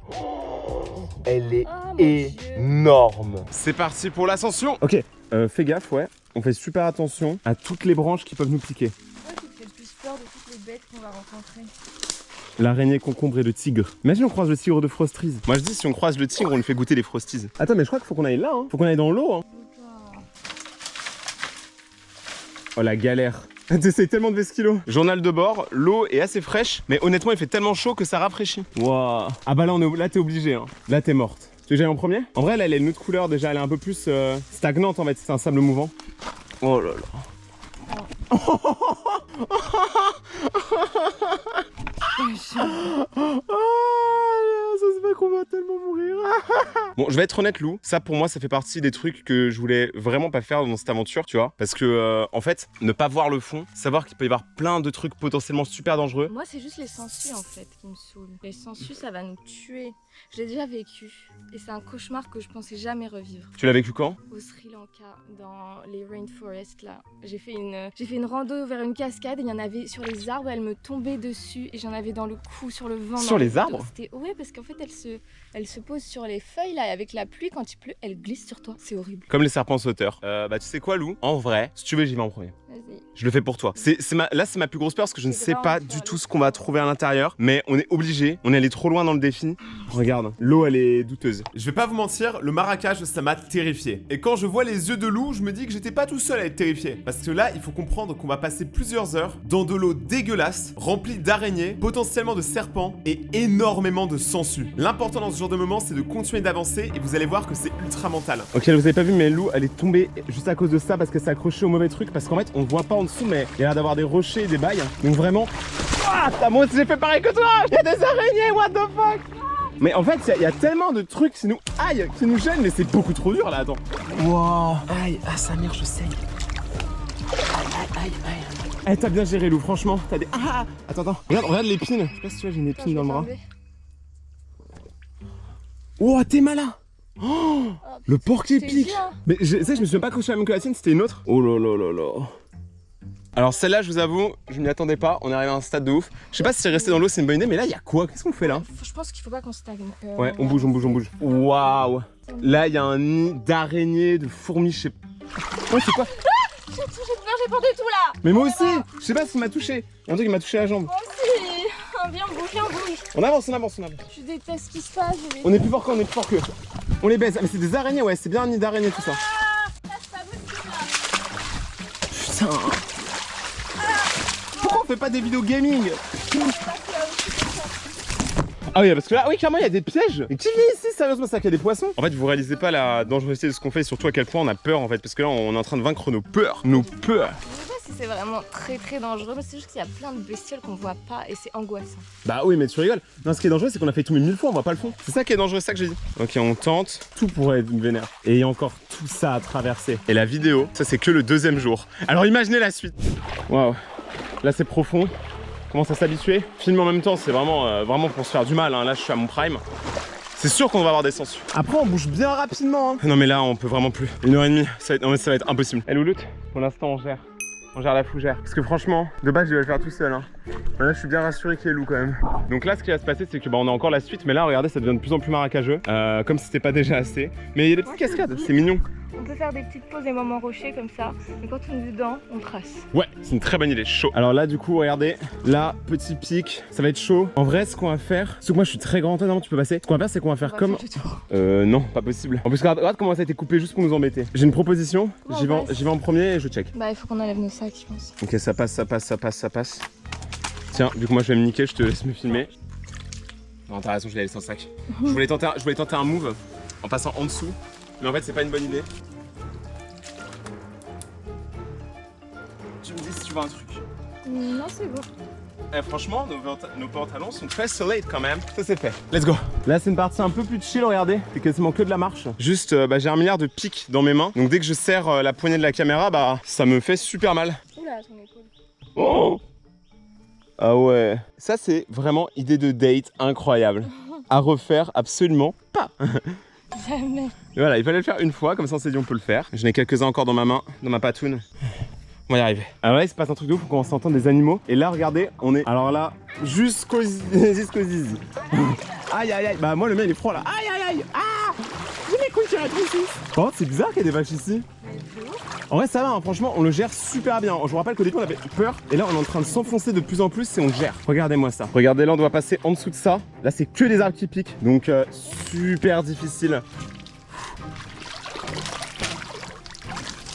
Elle est énorme. C'est parti pour l'ascension. Ok, fais gaffe ouais, on fait super attention à toutes les branches qui peuvent nous piquer. J'ai le plus peur de toutes les bêtes qu'on va rencontrer. L'araignée concombre et le tigre. Imagine on croise le tigre de Frosties. Moi je dis si on croise le tigre on lui fait goûter les Frosties. Attends mais je crois qu'il faut qu'on aille là hein. Faut qu'on aille dans l'eau hein. Oh la galère. T'essayes tellement de vesquilo. Journal de bord, l'eau est assez fraîche, mais honnêtement il fait tellement chaud que ça rafraîchit. Waouh. Ah bah là, là t'es obligé hein. Là t'es morte. Tu veux que j'aille en premier? En vrai, là, elle est une autre couleur déjà, elle est un peu plus stagnante en fait, c'est un sable mouvant. Oh là là. Ça se fait qu'on va tellement mourir. Bon, je vais être honnête, Lou, ça pour moi, ça fait partie des trucs que je voulais vraiment pas faire dans cette aventure, tu vois. Parce que, en fait, ne pas voir le fond, savoir qu'il peut y avoir plein de trucs potentiellement super dangereux. Moi, c'est juste les sangsues en fait qui me saoulent. Les sangsues, ça va nous tuer. Je l'ai déjà vécu. Et c'est un cauchemar que je pensais jamais revivre. Tu l'as vécu quand? Au Sri Lanka, dans les rainforests là. J'ai fait une rando vers une cascade et il y en avait sur les arbres, elle me tombait dessus et j'en avais dans le cou, sur le vent. Sur les arbres? Ouais, parce qu'en fait, elle se pose sur les feuilles là et avec la pluie, quand il pleut, elle glisse sur toi. C'est horrible. Comme les serpents sauteurs. Bah, tu sais quoi, Lou? En vrai, si tu veux, j'y vais en premier. Vas-y. Je le fais pour toi. Là, c'est ma plus grosse peur parce que je ne C'est sais vraiment pas pour du aller. tout ce qu'on va trouver à l'intérieur. Mais on est obligé. On est allé trop loin dans le défi. Regarde, l'eau, elle est douteuse. Je vais pas vous mentir, le maracage, ça m'a terrifié. Et quand je vois les yeux de Lou, je me dis que j'étais pas tout seul à être terrifié. Parce que là, il faut comprendre qu'on va passer plusieurs heures dans de l'eau dégueulasse, remplie d'araignées, potentiellement de serpents et énormément de sangsues. L'important dans ce genre de moment, c'est de continuer d'avancer et vous allez voir que c'est ultra mental. Ok, vous avez pas vu, mais Lou, elle est tombée juste à cause de ça parce qu'elle s'est accrochée au mauvais truc. Parce qu'en fait, on voit pas en dessous, mais il y a l'air d'avoir des rochers et des bails. Donc vraiment. Ah, moi aussi j'ai fait pareil que toi! Il y a des araignées, what the fuck! Mais en fait, il y a tellement de trucs qui nous aïe, qui nous gênent, mais c'est beaucoup trop dur là, attends. Wow. Aïe, ah sa mère, je saigne. Aïe. Eh, t'as bien géré, Lou, franchement. T'as des. Ah! Attends. Regarde l'épine. Je sais pas si tu vois, j'ai une épine dans le bras. Oh, t'es malin! Oh, le porc épique! Mais tu sais, je me suis même pas accroché à la même que la tienne, c'était une autre. Oh là là là là. Alors celle-là, je vous avoue, je m'y attendais pas, on est arrivé à un stade de ouf. Je sais pas si rester dans l'eau c'est une bonne idée, mais là il y a quoi? Qu'est-ce qu'on fait là? Je pense qu'il faut pas qu'on stagne. Ouais, on bouge. Waouh! Là il y a un nid d'araignées, de fourmis, je sais pas. Ouais, c'est quoi? J'ai peur de tout là! Mais moi aussi! Je sais pas ce qui m'a touché. Il y a un truc qui m'a touché la jambe. Moi aussi! Viens, on bouge. On avance. Je déteste ce qui se passe. On est plus fort qu'eux. On les baise. Mais c'est des araignées, ouais, c'est bien un nid d'araignées tout ça. Putain! Pourquoi on fait pas des vidéos gaming? Ah oui, parce que là, oui, clairement, il y a des pièges. Et qui vit ici, sérieusement, ça qu'il y a des poissons? En fait, vous réalisez pas la dangerosité de ce qu'on fait, et surtout à quel point on a peur, en fait, parce que là, on est en train de vaincre nos peurs. Je sais pas si c'est vraiment très dangereux, mais c'est juste qu'il y a plein de bestioles qu'on voit pas et c'est angoissant. Bah oui, mais tu rigoles. Non, ce qui est dangereux, c'est qu'on a fait tomber 1000 fois, on voit pas le fond. C'est ça qui est dangereux, c'est ça que j'ai dit. Ok, on tente. Tout pourrait être vénère. Et il y a encore tout ça à traverser. Et la vidéo, ça, c'est que le 2e jour. Alors imaginez la suite. Waouh. Là, c'est profond. Commence à s'habituer. Filmer en même temps, c'est vraiment pour se faire du mal. Hein. Là, je suis à mon prime. C'est sûr qu'on va avoir des sangsues. Après, on bouge bien rapidement. Hein. Non, mais là, on peut vraiment plus. 1h30, ça va être impossible. Elle Louloute, pour l'instant, on gère. On gère la fougère. Parce que franchement, de base, je vais le faire tout seul. Hein. Là, je suis bien rassuré qu'il y ait Lou quand même. Donc là, ce qui va se passer, c'est que on a encore la suite. Mais là, regardez, ça devient de plus en plus marécageux. Comme si c'était pas déjà assez. Mais il y a des petites cascades, c'est mignon. On peut faire des petites pauses, des moments rochers comme ça. Et quand on est dedans, on trace. Ouais, c'est une très bonne idée, chaud. Alors là, du coup, regardez, là, petit pic, ça va être chaud. En vrai, ce qu'on va faire, parce que moi je suis très grand, non, tu peux passer. Ce qu'on va faire, c'est qu'on va faire comme. Non, pas possible. En plus, regarde comment ça a été coupé juste pour nous embêter. J'ai une proposition, j'y vais en premier et je check. Bah, il faut qu'on enlève nos sacs, je pense. Ok, ça passe. Tiens, vu que moi je vais me niquer, je te laisse me filmer. Non, t'as raison, je l'ai laissé en sac. Je voulais tenter un move en passant en dessous, mais en fait, c'est pas une bonne idée. Tu me dis si tu vois un truc. Non, c'est bon. Eh, franchement, nos pantalons sont très solide quand même. Ça c'est fait. Let's go. Là c'est une partie un peu plus chill, regardez. C'est quasiment que de la marche. Juste, j'ai un milliard de pics dans mes mains. Donc dès que je serre la poignée de la caméra, bah ça me fait super mal. Oula, ton épaule. Oh! Ah ouais. Ça c'est vraiment idée de date incroyable. À refaire absolument pas. Jamais. Et voilà, il fallait le faire une fois, comme ça on s'est dit on peut le faire. J'en ai quelques-uns encore dans ma main, dans ma patoune. On va y arriver. Alors là, il se passe un truc de ouf, on commence à entendre des animaux. Et là, regardez, on est. Alors là, jusqu'au zizi. Aïe aïe aïe. Bah, moi, le mien, il est froid là. Aïe aïe aïe. Ah! J'ai mes couilles qui rétrécissent. Par contre, c'est bizarre qu'il y ait des vaches ici. En vrai, ça va, hein, franchement, on le gère super bien. Je vous rappelle qu'au début, on avait peur. Et là, on est en train de s'enfoncer de plus en plus et on gère. Regardez-moi ça. Regardez, là, on doit passer en dessous de ça. Là, c'est que des arbres qui piquent. Donc, super difficile.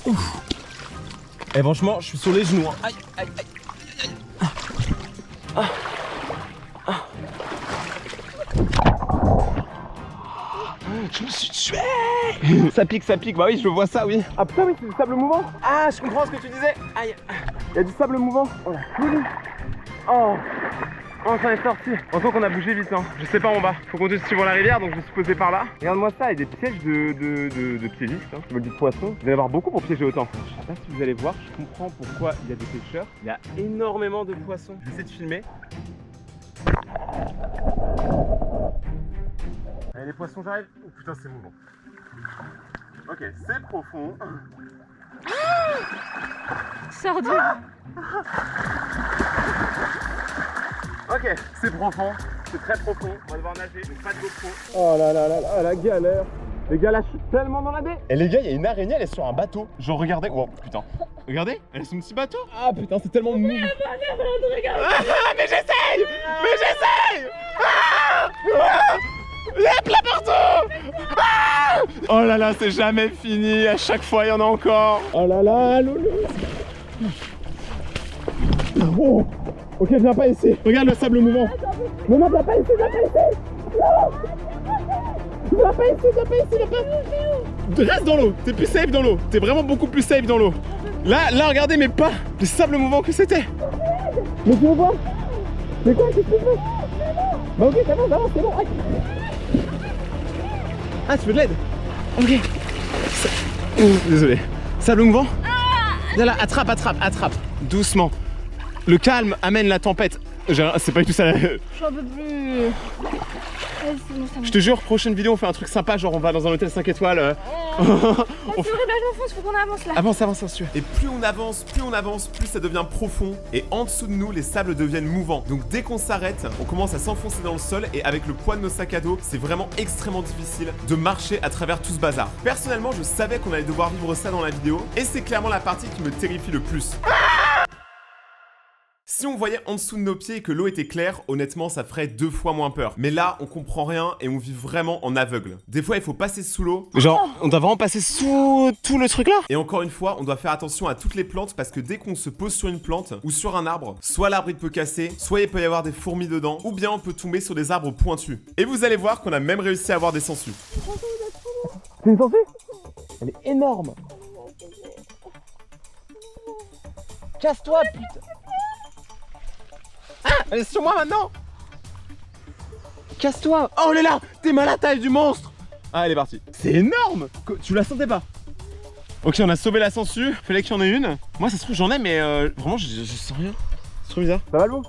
Ouf. Et franchement, je suis sur les genoux. Hein. Aïe, aïe, aïe, aïe, aïe. Ah. Ah. Je me suis tué. Ça pique, bah oui, je vois ça, oui. Ah putain, oui, c'est du sable mouvant. Ah, je comprends ce que tu disais. Aïe. Il y a du sable mouvant. Oh la folie. Oh, ça est sorti. Heureusement qu'on a bougé vite, hein. Je sais pas en bas. Faut qu'on suivre la rivière, donc je me suis posé par là. Regarde-moi ça, il y a des pièges de piégistes, hein. Je me dis de poissons. Il va y avoir beaucoup pour piéger autant. Je sais pas si vous allez voir, je comprends pourquoi il y a des pêcheurs. Il y a énormément de poissons. Je vais essayer de filmer. Allez, les poissons, j'arrive. Oh putain, c'est mouvant. Ok, c'est profond. Sors d'où? Ok, c'est profond. C'est très profond. On va devoir nager, donc pas de GoPro. Oh là là là là, la galère. Les gars, là, je suis tellement dans la baie. Et les gars, il y a une araignée, elle est sur un bateau. Genre, regardez. Oh putain. Regardez, elle est sur un petit bateau. Ah putain, c'est tellement mou. Mais j'essaye. Il y a plein partout. Oh là là, c'est jamais fini. À chaque fois, il y en a encore. Oh là là, loulou. Oh. Ok, viens pas ici. Regarde le sable mouvant. Non, viens pas ici. Non. Viens pas ici. Reste dans l'eau. T'es plus safe dans l'eau. T'es vraiment beaucoup plus safe dans l'eau. Là, regardez mes pas. Le sable mouvant que c'était. Mais tu veux voir? Mais quoi, qu'est-ce que tu fais? Bah ok, ça va, c'est bon. Ah, tu veux de l'aide? Ok. Désolé. Sable mouvant? Viens là, attrape. Doucement. Le calme amène la tempête. C'est pas du tout ça. J'en peux plus. Je te jure, prochaine vidéo, on fait un truc sympa, genre on va dans un hôtel 5 étoiles. C'est horrible, là, je m'enfonce, faut qu'on avance là. Avance, monsieur. Et plus on avance, plus ça devient profond. Et en dessous de nous, les sables deviennent mouvants. Donc dès qu'on s'arrête, on commence à s'enfoncer dans le sol. Et avec le poids de nos sacs à dos, c'est vraiment extrêmement difficile de marcher à travers tout ce bazar. Personnellement, je savais qu'on allait devoir vivre ça dans la vidéo. Et c'est clairement la partie qui me terrifie le plus. Si on voyait en dessous de nos pieds et que l'eau était claire, honnêtement ça ferait 2 fois moins peur. Mais là, on comprend rien et on vit vraiment en aveugle. Des fois, il faut passer sous l'eau. Genre, on doit vraiment passer sous tout le truc là. Et encore une fois, on doit faire attention à toutes les plantes parce que dès qu'on se pose sur une plante ou sur un arbre, soit l'arbre il peut casser, soit il peut y avoir des fourmis dedans, ou bien on peut tomber sur des arbres pointus. Et vous allez voir qu'on a même réussi à avoir des sangsues. C'est une sangsue? Elle est énorme. Casse-toi, putain. Ah, elle est sur moi maintenant. Casse-toi. Oh, elle est là. T'es mal à la taille du monstre. Ah, elle est partie. C'est énorme. Tu la sentais pas? Ok, on a sauvé la sangsue. Fallait qu'il y en ait une. Moi, ça se trouve, j'en ai, mais vraiment, je sens rien. C'est trop bizarre. Ça va, Lou?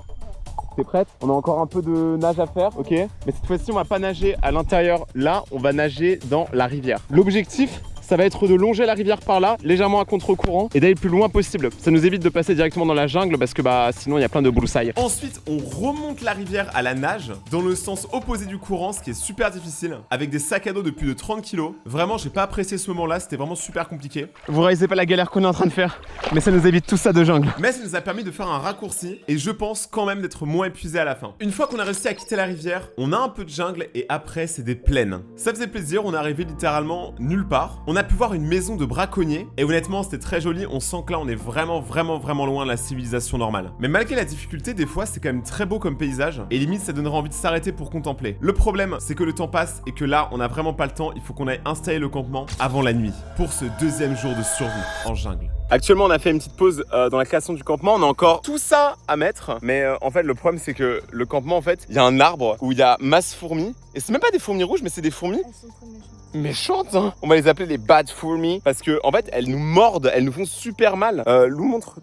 T'es prête? On a encore un peu de nage à faire, ok? Mais cette fois-ci, on va pas nager à l'intérieur. Là, on va nager dans la rivière. L'objectif, ça va être de longer la rivière par là, légèrement à contre-courant, et d'aller le plus loin possible. Ça nous évite de passer directement dans la jungle parce que sinon il y a plein de broussailles. Ensuite, on remonte la rivière à la nage, dans le sens opposé du courant, ce qui est super difficile, avec des sacs à dos de plus de 30 kg. Vraiment, j'ai pas apprécié ce moment-là, c'était vraiment super compliqué. Vous réalisez pas la galère qu'on est en train de faire, mais ça nous évite tout ça de jungle. Mais ça nous a permis de faire un raccourci, et je pense quand même d'être moins épuisé à la fin. Une fois qu'on a réussi à quitter la rivière, on a un peu de jungle, et après c'est des plaines. Ça faisait plaisir, on est arrivé littéralement nulle part. On a pu voir une maison de braconniers, et honnêtement c'était très joli, on sent que là on est vraiment loin de la civilisation normale. Mais malgré la difficulté, des fois c'est quand même très beau comme paysage, et limite ça donnerait envie de s'arrêter pour contempler. Le problème c'est que le temps passe, et que là on a vraiment pas le temps, il faut qu'on aille installer le campement avant la nuit, pour ce 2e jour de survie en jungle. Actuellement on a fait une petite pause dans la création du campement, on a encore tout ça à mettre, mais en fait le problème c'est que le campement en fait, il y a un arbre où il y a masse fourmis, et c'est même pas des fourmis rouges mais c'est des fourmis Elles sont trop méchantes. méchantes, hein. On va les appeler les bad fourmis parce que en fait elles nous mordent, elles nous font super mal. Lou, montre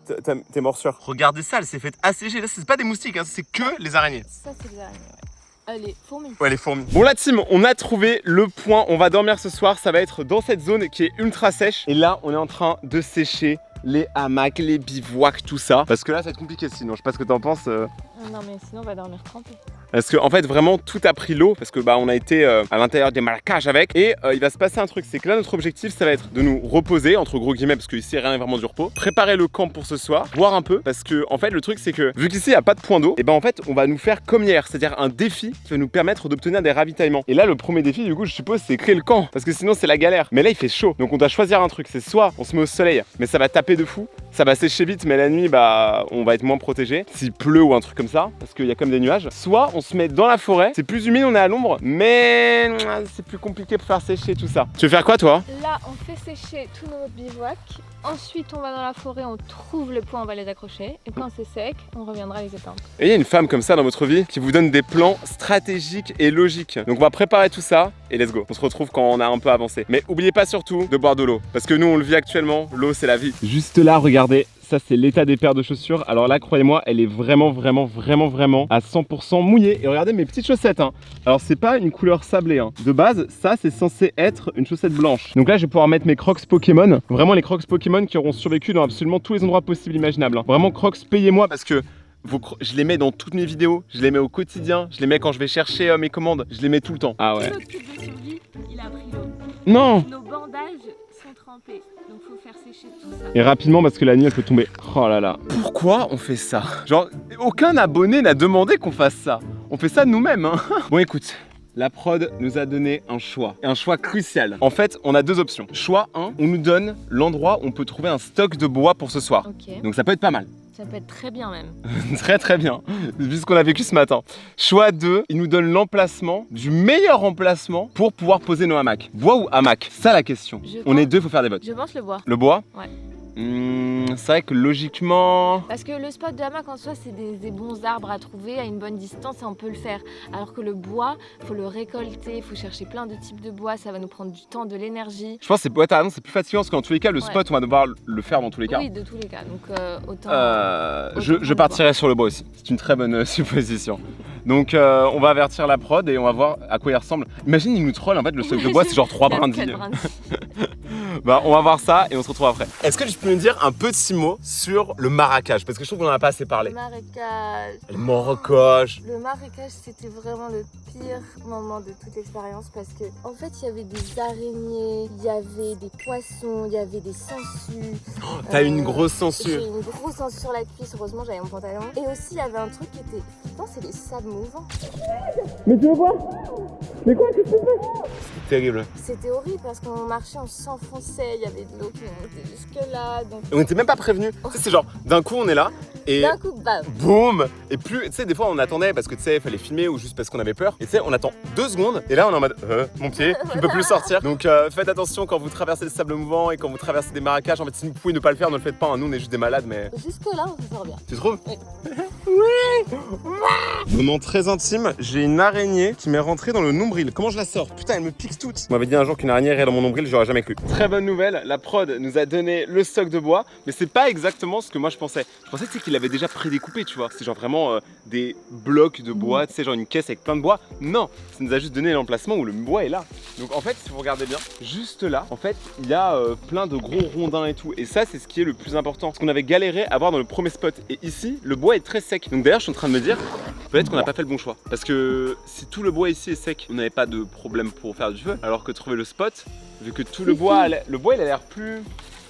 tes morsures. Regardez ça, elle s'est fait assécher. Là c'est pas des moustiques, hein, c'est que les araignées. Ça, c'est des araignées, ouais. Les fourmis. Ouais, les fourmis. Bon la team, on a trouvé le point, on va dormir ce soir, ça va être dans cette zone qui est ultra sèche. Et là on est en train de sécher les hamacs, les bivouacs, tout ça. Parce que là ça va être compliqué sinon, je sais pas ce que t'en penses. Non mais sinon on va dormir trempé. Parce que en fait vraiment tout a pris l'eau parce que on a été à l'intérieur des marécages avec et il va se passer un truc, c'est que là notre objectif ça va être de nous reposer entre gros guillemets parce que ici rien n'est vraiment du repos, préparer le camp pour ce soir, boire un peu parce que en fait le truc c'est que vu qu'ici il n'y a pas de point d'eau, et en fait on va nous faire comme hier, c'est-à-dire un défi qui va nous permettre d'obtenir des ravitaillements. Et là le premier défi du coup je suppose c'est créer le camp parce que sinon c'est la galère. Mais là il fait chaud donc on doit choisir un truc, c'est soit on se met au soleil mais ça va taper taper de fou. Ça va sécher vite, mais la nuit, bah, on va être moins protégé. S'il pleut ou un truc comme ça, parce qu'il y a comme des nuages. Soit on se met dans la forêt, c'est plus humide, on est à l'ombre, mais c'est plus compliqué pour faire sécher tout ça. Tu veux faire quoi, toi? Là, on fait sécher tous nos bivouacs. Ensuite, on va dans la forêt, on trouve les points, on va les accrocher. Et quand c'est sec, on reviendra les éteindre. Et il y a une femme comme ça dans votre vie qui vous donne des plans stratégiques et logiques. Donc on va préparer tout ça et let's go. On se retrouve quand on a un peu avancé. Mais oubliez pas surtout de boire de l'eau. Parce que nous, on le vit actuellement, l'eau, c'est la vie. Juste là, regardez. Ça, c'est l'état des paires de chaussures. Alors là, croyez-moi, elle est vraiment à 100% mouillée. Et regardez mes petites chaussettes. Hein. Alors, c'est pas une couleur sablée. Hein. De base, ça, c'est censé être une chaussette blanche. Donc là, je vais pouvoir mettre mes Crocs Pokémon. Vraiment, les Crocs Pokémon qui auront survécu dans absolument tous les endroits possibles et imaginables. Hein. Vraiment, Crocs, payez-moi parce que je les mets dans toutes mes vidéos. Je les mets au quotidien. Je les mets quand je vais chercher mes commandes. Je les mets tout le temps. Ah ouais. Notre kit de survie, il a pris l'eau. Non. Nos bandages sont trempés. Donc faut faire sécher tout ça. Et rapidement parce que la nuit elle peut tomber. Oh là là. Pourquoi on fait ça? Genre, aucun abonné n'a demandé qu'on fasse ça. On fait ça nous-mêmes. Hein. Bon écoute, la prod nous a donné un choix crucial. En fait, on a deux options. Choix 1, on nous donne l'endroit où on peut trouver un stock de bois pour ce soir. Ok. Donc ça peut être pas mal. Ça peut être très bien même. Très bien, vu ce qu'on a vécu ce matin. Choix 2, il nous donne l'emplacement, du meilleur emplacement pour pouvoir poser nos hamacs. Bois ou hamac? Ça la question. On est deux, faut faire des votes. Je pense le bois. Le bois? Ouais. C'est vrai que logiquement... Parce que le spot de hamac en soi, c'est des bons arbres à trouver à une bonne distance et on peut le faire. Alors que le bois, faut le récolter, faut chercher plein de types de bois, ça va nous prendre du temps, de l'énergie. Je pense que t'as raison, c'est plus fatigant parce qu'en tous les cas, le spot, on va devoir le faire dans tous les cas. Oui, de tous les cas. Donc autant. Je partirai sur le bois aussi. C'est une très bonne supposition. Donc on va avertir la prod et on va voir à quoi il ressemble. Imagine, il nous troll en fait, le stock de bois, c'est genre 3 brindilles. Bah, on va voir ça et on se retrouve après. Est-ce que tu peux nous dire un petit mot sur le marécage? Parce que je trouve qu'on en a pas assez parlé. Le marécage. Le marécage. Le marécage, c'était vraiment le pire moment de toute l'expérience parce que en fait, il y avait des araignées, il y avait des poissons, il y avait des sangsues. T'as une grosse sangsue. J'ai une grosse sangsue sur la cuisse, heureusement j'avais mon pantalon. Et aussi, il y avait un truc qui était... Putain, c'est des sables mouvants. Mais tu veux voir? Mais quoi? Qu'est-ce que tu fais? C'était terrible. C'était horrible parce qu'on marchait, on s'enfonçait, il y avait de l'eau qui montait jusque là. Donc... Et on n'était même pas prévenus. Tu sais, c'est genre, d'un coup on est là et d'un coup, bam. boum. Et plus, tu sais, des fois on attendait parce que tu sais, il fallait filmer ou juste parce qu'on avait peur. Et tu sais, on attend 2 secondes et là on est en mode, mon pied, je ne peux plus sortir. Donc faites attention quand vous traversez le sable mouvant et quand vous traversez des marécages. En fait, si vous pouvez ne pas le faire, ne le faites pas. Hein. Nous on est juste des malades, mais. Jusque là, on se sort bien. Tu trouves? Oui. Oui. Moment très intime, j'ai une araignée qui m'est rentrée dans le nombril. Comment je la sors? Putain, elle me pique toute. On m'avait dit un jour qu'une araignée irait dans mon nombril, j'aurais jamais cru. Très bonne nouvelle, la prod nous a donné le stock de bois, mais c'est pas exactement ce que moi je pensais. Je pensais qu'il avait déjà prédécoupé, tu vois. C'est genre vraiment des blocs de bois, tu sais, genre une caisse avec plein de bois. Non, ça nous a juste donné l'emplacement où le bois est là. Donc en fait, si vous regardez bien, juste là, en fait, il y a plein de gros rondins et tout. Et ça, c'est ce qui est le plus important. Ce qu'on avait galéré à voir dans le premier spot. Et ici, le bois est très sec. Donc d'ailleurs, je suis en train de me dire, peut-être qu'on n'a pas fait le bon choix. Parce que si tout le bois ici est sec, on n'avait pas de problème pour faire du feu. Alors que trouver le spot, vu que tout le bois, il a l'air plus...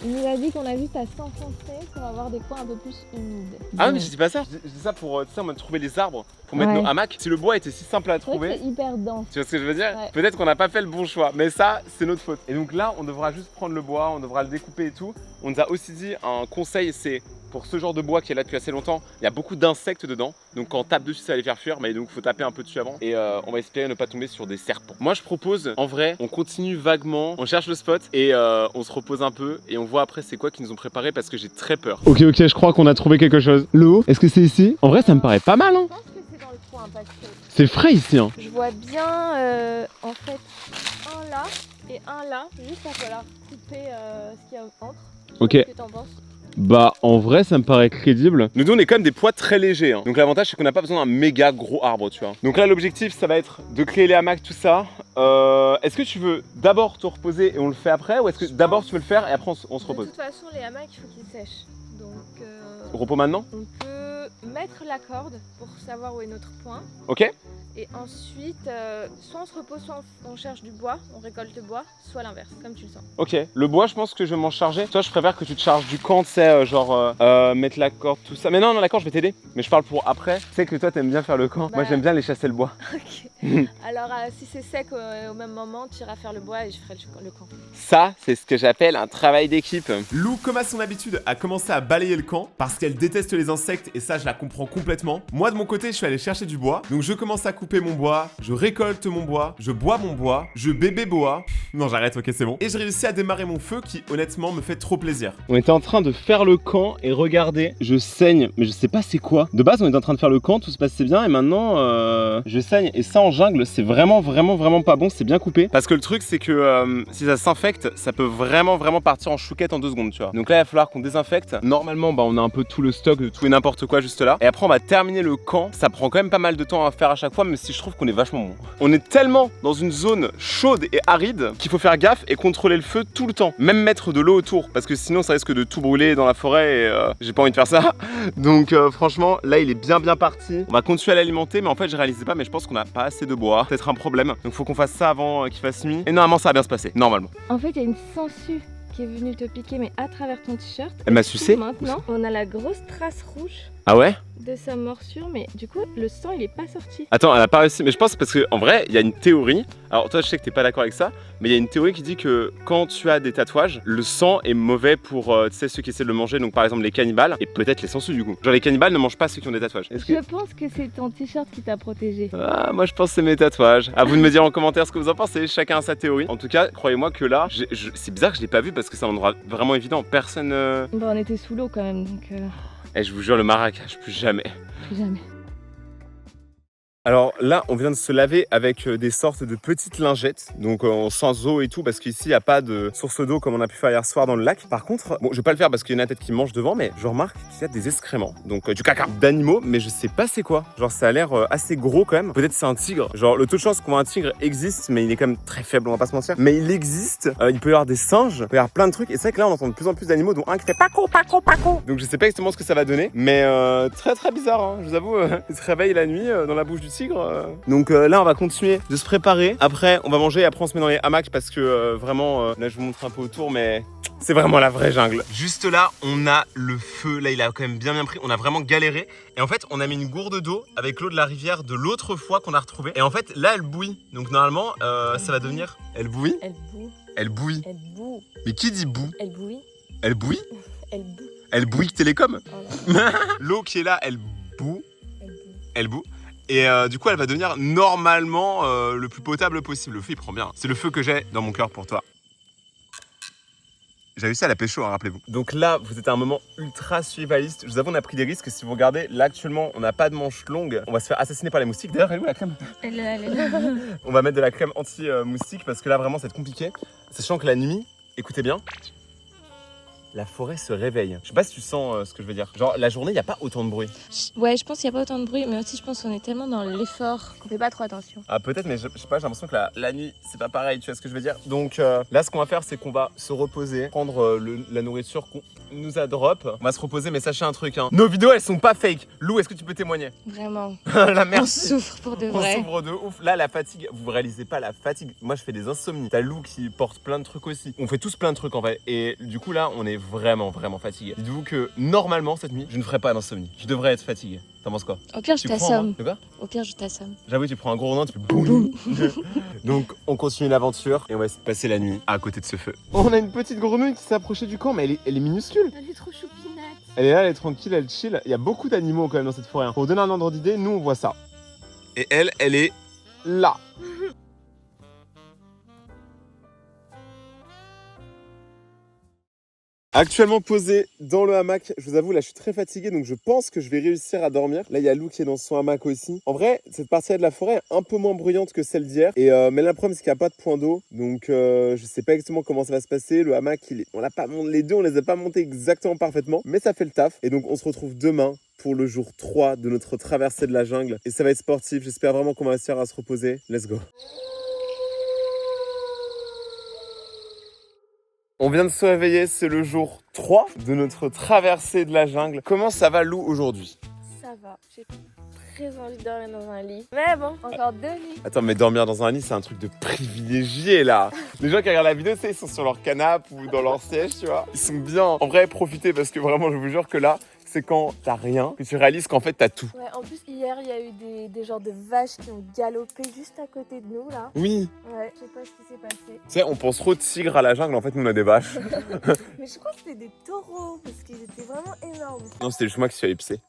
Il nous a dit qu'on a juste à s'enfoncer pour avoir des coins un peu plus humides. Ah mais je dis pas ça, je dis ça pour tu sais, on va trouver les arbres pour mettre nos hamacs. Si le bois était si simple à trouver, c'est hyper dense. tu vois ce que je veux dire? Ouais. Peut-être qu'on n'a pas fait le bon choix, mais ça c'est notre faute. Et donc là on devra juste prendre le bois, on devra le découper et tout. On nous a aussi dit un conseil, c'est pour ce genre de bois qui est là depuis assez longtemps, il y a beaucoup d'insectes dedans. Donc quand on tape dessus ça va les faire fuir, mais donc faut taper un peu dessus avant. Et on va espérer ne pas tomber sur des serpents. Moi je propose, en vrai, on continue vaguement, on cherche le spot et on se repose un peu et on voit après c'est quoi qu'ils nous ont préparé parce que j'ai très peur. Ok, je crois qu'on a trouvé quelque chose. L'eau, est-ce que c'est ici? En vrai ça me paraît pas mal hein. Je pense que c'est dans le coin parce que c'est frais ici hein. je vois bien en fait un là et un là. Juste il va falloir couper ce qu'il y a entre. Ok. Qu'est-ce que t'en penses? Bah en vrai ça me paraît crédible. Nous deux on est quand même des poids très légers hein. Donc l'avantage c'est qu'on n'a pas besoin d'un méga gros arbre tu vois. Donc là l'objectif ça va être de créer les hamacs tout ça. Est-ce que tu veux d'abord te reposer et on le fait après? Ou est-ce que d'abord tu veux le faire et après on se repose? De toute façon les hamacs il faut qu'ils sèchent. Donc Repos maintenant? on peut mettre la corde pour savoir où est notre point. Ok. Et ensuite, soit on se repose, soit on cherche du bois, on récolte le bois, soit l'inverse, comme tu le sens. Ok, le bois, je pense que je vais m'en charger. Toi, je préfère que tu te charges du camp, tu sais, mettre la corde, tout ça. Mais non, la corde, je vais t'aider. Mais je parle pour après. Tu sais que toi, t'aimes bien faire le camp. Moi, j'aime bien aller chasser le bois. Ok. Alors, si c'est sec au même moment, tu iras faire le bois et je ferai le camp. Ça, c'est ce que j'appelle un travail d'équipe. Lou, comme à son habitude, a commencé à balayer le camp parce qu'elle déteste les insectes et ça, je la comprends complètement. Moi, de mon côté, je suis allé chercher du bois. Donc, je commence à couper mon bois, je récolte mon bois, je bois mon bois, je bébé bois. Non, j'arrête, ok, c'est bon. Et je réussis à démarrer mon feu qui, honnêtement, me fait trop plaisir. On était en train de faire le camp et regardez, je saigne, mais je sais pas c'est quoi. De base, on était en train de faire le camp, tout se passait bien et maintenant, je saigne. Et ça, en jungle, c'est vraiment pas bon, c'est bien coupé. Parce que le truc, c'est que si ça s'infecte, ça peut vraiment partir en chouquette en 2 secondes, tu vois. Donc là, il va falloir qu'on désinfecte. Normalement, on a un peu tout le stock de tout et n'importe quoi juste là. Et après, on va terminer le camp. Ça prend quand même pas mal de temps à faire à chaque fois, même si je trouve qu'on est vachement bon. On est tellement dans une zone chaude et aride qu'il faut faire gaffe et contrôler le feu tout le temps. Même mettre de l'eau autour, parce que sinon, ça risque de tout brûler dans la forêt et j'ai pas envie de faire ça. Donc franchement, là, il est bien parti. On va continuer à l'alimenter, mais en fait, je réalisais pas, mais je pense qu'on a pas assez de bois. Peut-être un problème. Donc faut qu'on fasse ça avant qu'il fasse nuit. Et normalement, ça va bien se passer, normalement. En fait, il y a une sangsue qui est venue te piquer, mais à travers ton t-shirt. Elle m'a sucé. Maintenant, on a la grosse trace rouge Ah ouais? de sa morsure, mais du coup, le sang, il est pas sorti. Attends, elle a pas réussi, mais je pense parce que en vrai, il y a une théorie. Alors toi, je sais que t'es pas d'accord avec ça, mais il y a une théorie qui dit que quand tu as des tatouages, le sang est mauvais pour tu sais, ceux qui essaient de le manger, donc par exemple les cannibales et peut-être les sangsues du coup. Genre les cannibales ne mangent pas ceux qui ont des tatouages. Je pense que c'est ton t-shirt qui t'a protégé. Ah, moi je pense que c'est mes tatouages. À vous de me dire en commentaire ce que vous en pensez, chacun a sa théorie. En tout cas, croyez-moi que là, c'est bizarre que je l'ai pas vu parce que c'est un endroit vraiment évident. Personne. Bah, on était sous l'eau quand même, donc Eh, je vous jure, le Marrakech, plus jamais. plus jamais. Alors là, on vient de se laver avec des sortes de petites lingettes, donc sans eau et tout, parce qu'ici, il n'y a pas de source d'eau comme on a pu faire hier soir dans le lac. Par contre, bon, je vais pas le faire parce qu'il y en a peut-être qui mangent devant, mais je remarque qu'il y a des excréments, donc du caca d'animaux, mais je sais pas c'est quoi. Genre, ça a l'air assez gros quand même. Peut-être c'est un tigre. Genre, le taux de chance qu'on voit un tigre existe, mais il est quand même très faible, on va pas se mentir. Mais il existe. Il peut y avoir des singes, il peut y avoir plein de trucs. Et c'est vrai que là, on entend de plus en plus d'animaux, dont un qui fait paco. Donc je sais pas exactement ce que ça va donner, mais très bizarre, hein. Je vous avoue, il se réveille la nuit dans la bouche du tigre. Donc là, on va continuer de se préparer. Après, on va manger et après, on se met dans les hamacs parce que vraiment, là, je vous montre un peu autour, mais c'est vraiment la vraie jungle. Juste là, on a le feu. Là, il a quand même bien pris. On a vraiment galéré. Et en fait, on a mis une gourde d'eau avec l'eau de la rivière de l'autre fois qu'on a retrouvée. Et en fait, là, elle bouille. Donc normalement, ça va devenir... Elle bouille? Elle boue. Elle bouille. Elle boue. Mais qui dit boue? Elle bouille. Elle bouille? Elle boue. Elle bouille Télécom? Voilà. L'eau qui est là, elle boue. Elle boue. Elle boue. Et du coup, elle va devenir normalement le plus potable possible. Le feu, il prend bien. C'est le feu que j'ai dans mon cœur pour toi. J'ai réussi à la pécho, hein, rappelez-vous. Donc là, vous êtes à un moment ultra survivaliste. Je vous avoue, on a pris des risques. Si vous regardez, là, actuellement, on n'a pas de manche longue. On va se faire assassiner par les moustiques. D'ailleurs, elle est où la crème? Elle est là. On va mettre de la crème anti-moustique parce que là, vraiment, ça va être compliqué. Sachant que la nuit, écoutez bien, la forêt se réveille. Je sais pas si tu sens ce que je veux dire. Genre, la journée, il n'y a pas autant de bruit. Ouais, je pense qu'il n'y a pas autant de bruit, mais aussi je pense qu'on est tellement dans l'effort qu'on fait pas trop attention. Ah peut-être, mais je sais pas, j'ai l'impression que la nuit c'est pas pareil, tu vois ce que je veux dire. Donc là ce qu'on va faire c'est qu'on va se reposer, prendre la nourriture qu'on nous a drop. On va se reposer, mais sachez un truc, hein. Nos vidéos elles sont pas fake. Lou, est-ce que tu peux témoigner? Vraiment. La On merci. souffre pour de vrai. On souffre de ouf. Là la fatigue, vous réalisez pas la fatigue. Moi je fais des insomnies. T'as Lou qui porte plein de trucs aussi. On fait tous plein de trucs en fait. Et du coup là on est vraiment fatigué. Dites-vous que normalement cette nuit je ne ferais pas d'insomnie. Je devrais être fatigué. T'en penses quoi? Au pire, je Tu prends, t'assomme. hein? De quoi? Au pire, je t'assomme. J'avoue, tu prends un gros rondin, tu fais boum. Donc, on continue l'aventure et on va se passer la nuit à côté de ce feu. On a une petite grenouille qui s'est approchée du camp, mais elle est minuscule. Elle est trop choupinette. Elle est là, elle est tranquille, elle chill. Il y a beaucoup d'animaux quand même dans cette forêt. Pour vous donner un ordre d'idée, nous on voit ça. Et elle est là. Actuellement posé dans le hamac, je vous avoue là je suis très fatigué donc je pense que je vais réussir à dormir. Là il y a Lou qui est dans son hamac aussi. En vrai cette partie-là de la forêt est un peu moins bruyante que celle d'hier. Mais là le problème c'est qu'il n'y a pas de point d'eau. Donc je sais pas exactement comment ça va se passer. Le hamac, les deux on les a pas montés exactement parfaitement. Mais ça fait le taf. Et donc on se retrouve demain pour le jour 3 de notre traversée de la jungle. Et ça va être sportif, j'espère vraiment qu'on va réussir à se reposer. Let's go. On vient de se réveiller, c'est le jour 3 de notre traversée de la jungle. Comment ça va Lou aujourd'hui? Ça verra. J'ai très envie de dormir dans un lit. Mais bon, encore 2 nuits. Attends, mais dormir dans un lit, c'est un truc de privilégié là. Les gens qui regardent la vidéo, tu sais, ils sont sur leur canapé ou dans leur siège, tu vois. Ils sont bien. En vrai, profitez parce que vraiment, je vous jure que là, c'est quand t'as rien que tu réalises qu'en fait t'as tout. Ouais, en plus, hier, il y a eu des genres de vaches qui ont galopé juste à côté de nous là. Oui. Ouais, je sais pas ce qui s'est passé. Tu sais, on pense trop de tigres à la jungle, en fait, nous on a des vaches. Mais je crois que c'était des taureaux parce qu'ils étaient vraiment énormes. Non, c'était juste moi qui suis allé pisser.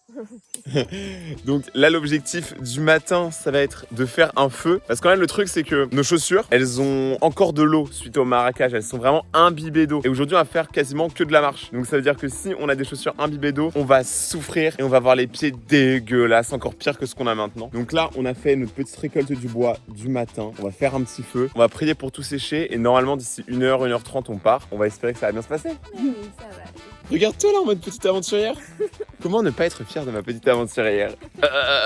Donc là, l'objectif du matin, ça va être de faire un feu. Parce que quand même, le truc, c'est que nos chaussures, elles ont encore de l'eau suite au maracage. Elles sont vraiment imbibées d'eau. Et aujourd'hui, on va faire quasiment que de la marche. Donc ça veut dire que si on a des chaussures imbibées d'eau, on va souffrir et on va avoir les pieds dégueulasses, encore pire que ce qu'on a maintenant. Donc là, on a fait notre petite récolte du bois du matin. On va faire un petit feu. On va prier pour tout sécher. Et normalement, d'ici 1h, 1h30, on part. On va espérer que ça va bien se passer. Oui, ça va. Regarde-toi là en mode petite aventurière. Comment ne pas être fier de ma petite aventurière?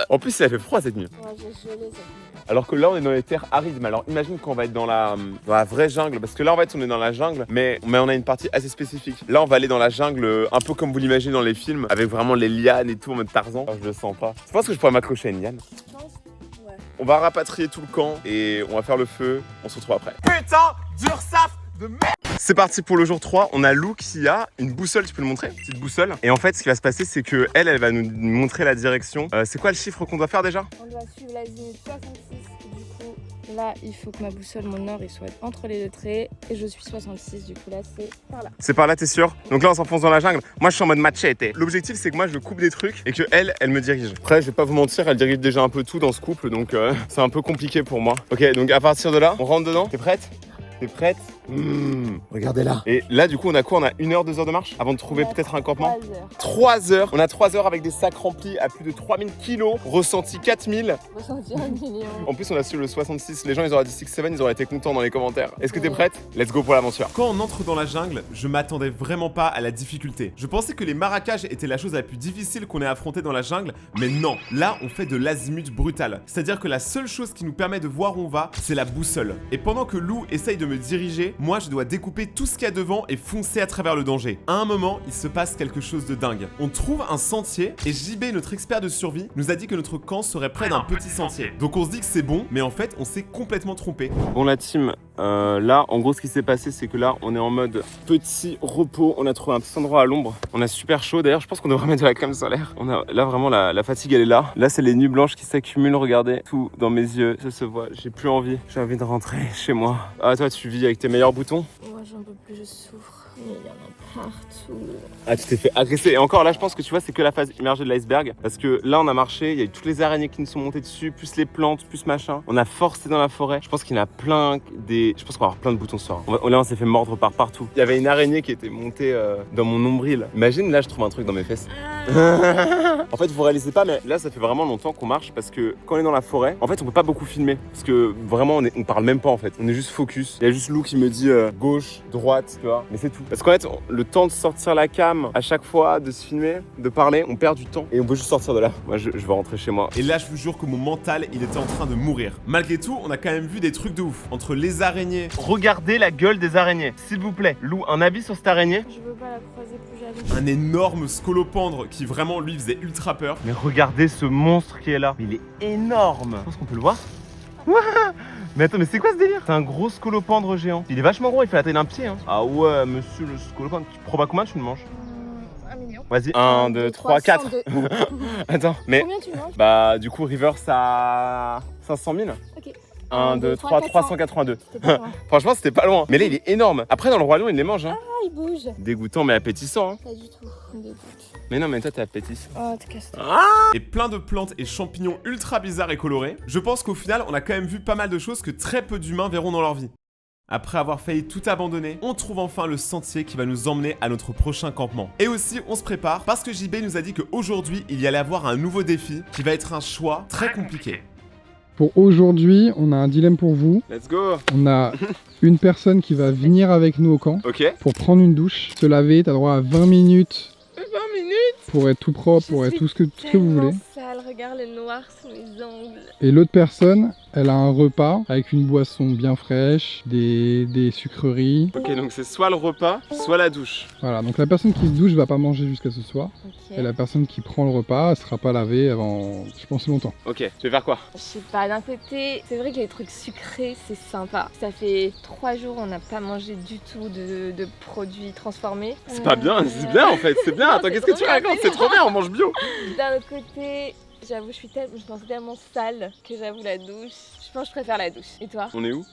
En plus, ça fait froid cette nuit. Moi, j'ai gelé cette nuit. Alors que là, on est dans les terres arides. Mais alors, imagine qu'on va être dans la vraie jungle. Parce que là, en fait, on est dans la jungle, mais on a une partie assez spécifique. Là, on va aller dans la jungle, un peu comme vous l'imaginez dans les films, avec vraiment les lianes et tout en mode Tarzan. Oh, je le sens pas. Tu penses que je pourrais m'accrocher à une liane? Je pense, ouais. On va rapatrier tout le camp et on va faire le feu. On se retrouve après. Putain d'Ursaf de merde! C'est parti pour le jour 3, on a Lou qui a une boussole, tu peux le montrer? Petite boussole. Et en fait, ce qui va se passer, c'est que elle va nous montrer la direction. C'est quoi le chiffre qu'on doit faire déjà? On doit suivre l'azimut 66. Du coup, là, il faut que ma boussole, mon nord, il soit entre les deux traits. Et je suis 66, du coup, là, c'est par là. C'est par là, t'es sûr? Donc là, on s'enfonce dans la jungle. Moi, je suis en mode machete. L'objectif, c'est que moi, je coupe des trucs et que elle me dirige. Après, je vais pas vous mentir, elle dirige déjà un peu tout dans ce couple, donc c'est un peu compliqué pour moi. Ok, donc à partir de là, on rentre dedans. T'es prête? T'es prête? Regardez là. Et là, du coup, on a quoi? On a 1h, 2 heures de marche avant de trouver peut-être un campement? 3 heures. 3 heures. On a 3 heures avec des sacs remplis à plus de 3000 kilos, ressenti 4000. Ressenti 1 million. En plus, on a su le 66. Les gens, ils auraient dit 6-7, ils auraient été contents dans les commentaires. Est-ce que t'es prête? Let's go pour l'aventure. Quand on entre dans la jungle, je m'attendais vraiment pas à la difficulté. Je pensais que les maracages étaient la chose la plus difficile qu'on ait affrontée dans la jungle, mais non. Là, on fait de l'azimut brutal. C'est-à-dire que la seule chose qui nous permet de voir où on va, c'est la boussole. Et pendant que Lou essaye de me diriger, moi, je dois découper tout ce qu'il y a devant et foncer à travers le danger. À un moment, il se passe quelque chose de dingue. On trouve un sentier et JB, notre expert de survie, nous a dit que notre camp serait près d'un petit sentier. Donc on se dit que c'est bon, mais en fait, on s'est complètement trompé. Bon la team, là, en gros, ce qui s'est passé, c'est que là, on est en mode petit repos. On a trouvé un petit endroit à l'ombre. On a super chaud. D'ailleurs, je pense qu'on devrait mettre de la crème solaire. Là, vraiment, la fatigue, elle est là. Là, c'est les nuits blanches qui s'accumulent. Regardez, tout dans mes yeux, ça se voit. J'ai plus envie. J'ai envie de rentrer chez moi. Ah, toi, tu vis avec tes meilleurs boutons? Moi, j'en peux plus, je souffre. Mais il y en a partout. Ah, tu t'es fait agresser. Et encore là, je pense que tu vois, c'est que la phase immergée de l'iceberg. Parce que là, on a marché, il y a eu toutes les araignées qui nous sont montées dessus, plus les plantes, plus machin. On a forcé dans la forêt. Je pense qu'il y en a plein Je pense qu'on va avoir plein de boutons ce soir. Là, on s'est fait mordre par partout. Il y avait une araignée qui était montée dans mon nombril. Imagine, là, je trouve un truc dans mes fesses. En fait, vous réalisez pas, mais là, ça fait vraiment longtemps qu'on marche parce que quand on est dans la forêt, en fait, on peut pas beaucoup filmer. Parce que vraiment, on parle même pas en fait. On est juste focus. Il y a juste Lou qui me dit gauche, droite, tu vois. Mais c'est tout. Parce qu'en fait, le temps de sortir la cam à chaque fois, de se filmer, de parler, on perd du temps et on peut juste sortir de là. Moi, je vais rentrer chez moi. Et là, je vous jure que mon mental, il était en train de mourir. Malgré tout, on a quand même vu des trucs de ouf. Entre les araignées. Regardez la gueule des araignées. S'il vous plaît, Lou, un avis sur cette araignée? Je veux pas la croiser plus jamais. Un énorme scolopendre qui vraiment lui faisait ultra peur. Mais regardez ce monstre qui est là. Il est énorme. Je pense qu'on peut le voir. Mais attends, mais c'est quoi ce délire? C'est un gros scolopendre géant. Il est vachement gros, il fait la taille d'un pied. Hein. Ah ouais, monsieur le scolopendre. Tu prends pas combien tu le manges? 1 million. Vas-y, 1, 2, 3, 4. Attends, mais. Combien tu manges? Bah, du coup, River, ça. 500 000. Ok. 1, 2, 3, 382. C'était pas loin. Franchement, c'était pas loin. Mais là, il est énorme. Après, dans le Roi Lion, il les mange. Hein. Ah, il bouge. Dégoûtant, mais appétissant. Hein. Pas du tout. Il me dégoûte. Mais non, mais toi, t'es appétissant. Oh, t'es casse. Et plein de plantes et champignons ultra bizarres et colorés. Je pense qu'au final, on a quand même vu pas mal de choses que très peu d'humains verront dans leur vie. Après avoir failli tout abandonner, on trouve enfin le sentier qui va nous emmener à notre prochain campement. Et aussi, on se prépare parce que JB nous a dit qu'aujourd'hui, il y allait avoir un nouveau défi qui va être un choix très compliqué. Pour aujourd'hui, on a un dilemme pour vous. Let's go. On a une personne qui va venir avec nous au camp Ok. pour prendre une douche, se laver. T'as droit à 20 minutes 20 minutes pour être tout propre, pour être tout ce que vous voulez. sale, regarde le noir sous mes ongles. Et l'autre personne, elle a un repas avec une boisson bien fraîche, des sucreries. Ok, donc c'est soit le repas, soit la douche. Voilà, donc la personne qui se douche va pas manger jusqu'à ce soir. Ok. Et la personne qui prend le repas, elle sera pas lavée avant, je pense, longtemps. Ok, tu veux faire quoi? Je sais pas, d'un côté, c'est vrai que les trucs sucrés, c'est sympa. Ça fait 3 jours, on n'a pas mangé du tout de produits transformés. C'est pas bien, c'est bien en fait, c'est bien. Attends, qu'est-ce que tu racontes? C'est trop bien, on mange bio. D'un autre côté, j'avoue, je me sens tellement sale que j'avoue la douche. Je pense que je préfère la douche. Et toi? On est où?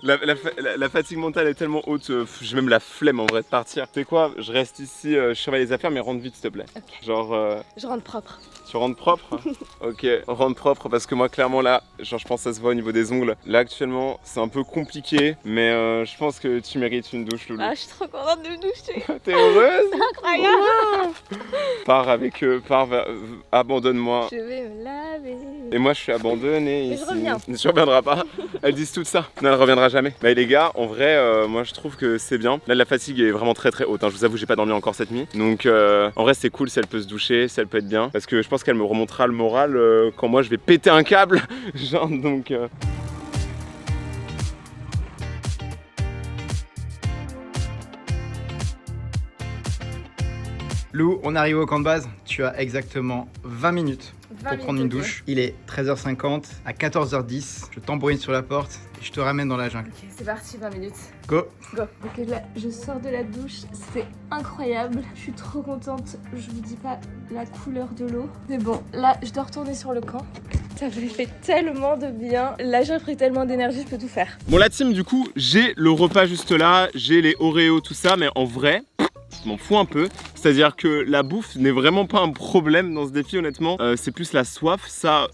La fatigue mentale est tellement haute, j'ai même la flemme en vrai de partir. Tu sais quoi? Je reste ici, je surveille les affaires, mais rentre vite s'il te plaît. Ok. Genre, Je rentre propre. tu rentres propre? Ok, rentre propre parce que moi clairement là, genre je pense que ça se voit au niveau des ongles. Là actuellement c'est un peu compliqué, mais je pense que tu mérites une douche, Loulou. Ah, je suis trop contente de me doucher. T'es heureuse? Incroyable. Pars avec abandonne-moi. Je vais me laver. Et moi je suis abandonné Mais ici. je reviens. Tu reviendras pas. Elles disent tout ça. Non, elle reviendra jamais. Bah les gars, en vrai, moi je trouve que c'est bien. Là la fatigue est vraiment très haute. Hein. Je vous avoue, j'ai pas dormi encore cette nuit. Donc en vrai c'est cool si elle peut se doucher, si elle peut être bien. Parce que je pense qu'elle me remontera le moral quand moi je vais péter un câble. Genre donc. Lou, on arrive au camp de base. Tu as exactement 20 minutes 20 pour prendre une minutes, ok. douche. Il est 13h50. À 14h10, je tambourine sur la porte et je te ramène dans la jungle. Ok, c'est parti, 20 minutes. Go! Go. Ok, là, je sors de la douche, c'est incroyable. Je suis trop contente. Je vous dis pas la couleur de l'eau. Mais bon, là, je dois retourner sur le camp. Ça me fait tellement de bien. Là, j'ai pris tellement d'énergie, je peux tout faire. Bon la team, du coup, j'ai le repas juste là, j'ai les Oreos, tout ça, mais en vrai. Je m'en fous un peu, c'est-à-dire que la bouffe n'est vraiment pas un problème dans ce défi honnêtement, c'est plus la soif, ça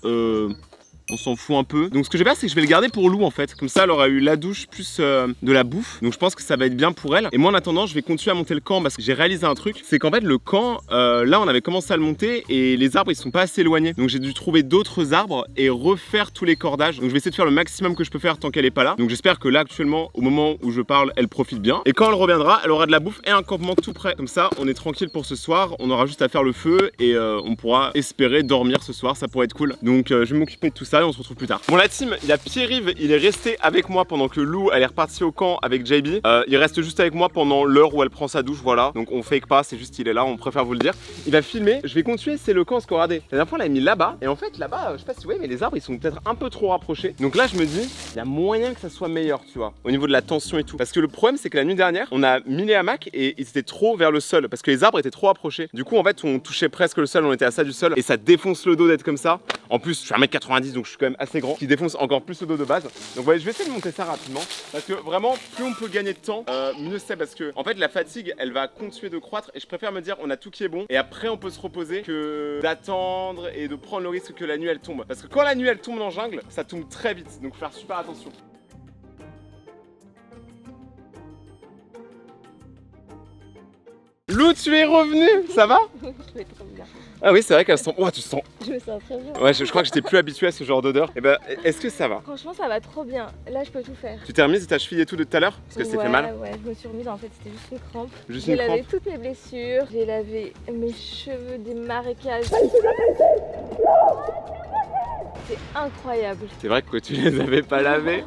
on s'en fout un peu. Donc ce que je vais faire c'est que je vais le garder pour Lou en fait, comme ça elle aura eu la douche plus de la bouffe, donc je pense que ça va être bien pour elle. Et moi en attendant je vais continuer à monter le camp parce que j'ai réalisé un truc, c'est qu'en fait le camp, là on avait commencé à le monter et les arbres ils sont pas assez éloignés, donc j'ai dû trouver d'autres arbres et refaire tous les cordages. Donc je vais essayer de faire le maximum que je peux faire tant qu'elle est pas là. Donc j'espère que là actuellement au moment où je parle elle profite bien, et quand elle reviendra elle aura de la bouffe et un campement tout prêt. Comme ça on est tranquille pour ce soir, on aura juste à faire le feu et on pourra espérer dormir ce soir, ça pourrait être cool. Donc je vais m'occuper de tout ça et on se retrouve plus tard. Bon la team, il y a Pierre-Yves, il est resté avec moi pendant que Lou elle est repartie au camp avec JB. Il reste juste avec moi pendant l'heure où elle prend sa douche, voilà. Donc on fake pas, c'est juste il est là, on préfère vous le dire. Il va filmer, je vais continuer, c'est le camp Scoradé. La dernière fois on l'a mis là-bas et en fait là-bas, je sais pas si vous voyez mais les arbres ils sont peut-être un peu trop rapprochés. Donc là je me dis, il y a moyen que ça soit meilleur, tu vois, au niveau de la tension et tout. Parce que le problème c'est que la nuit dernière, on a mis les hamacs et ils étaient trop vers le sol parce que les arbres étaient trop approchés. Du coup en fait on touchait presque le sol, on était à ça du sol et ça défonce le dos d'être comme ça. En plus je suis 1m90 donc je suis quand même assez grand, qui défonce encore plus le dos de base. Donc ouais, je vais essayer de monter ça rapidement parce que vraiment plus on peut gagner de temps, mieux c'est, parce que en fait la fatigue elle va continuer de croître et je préfère me dire on a tout qui est bon et après on peut se reposer que d'attendre et de prendre le risque que la nuit elle tombe. Parce que quand la nuit elle tombe en jungle, ça tombe très vite, donc faut faire super attention. Lou, tu es revenu, ça va? Je vais trop bien. Ah oui, c'est vrai qu'elle sent. Oh, tu sens. Je me sens très bien. Ouais, je crois que j'étais plus habitué à ce genre d'odeur. Et bah, est-ce que ça va? Franchement, ça va trop bien. Là, je peux tout faire. Tu t'es remise de ta cheville et tout de tout à l'heure? Parce que ça fait mal? Ouais, je me suis remise. En fait, c'était juste une crampe. Juste J'ai une lavé crampe? toutes mes blessures. J'ai lavé mes cheveux des marécages. C'est incroyable. C'est vrai que tu les avais pas lavés.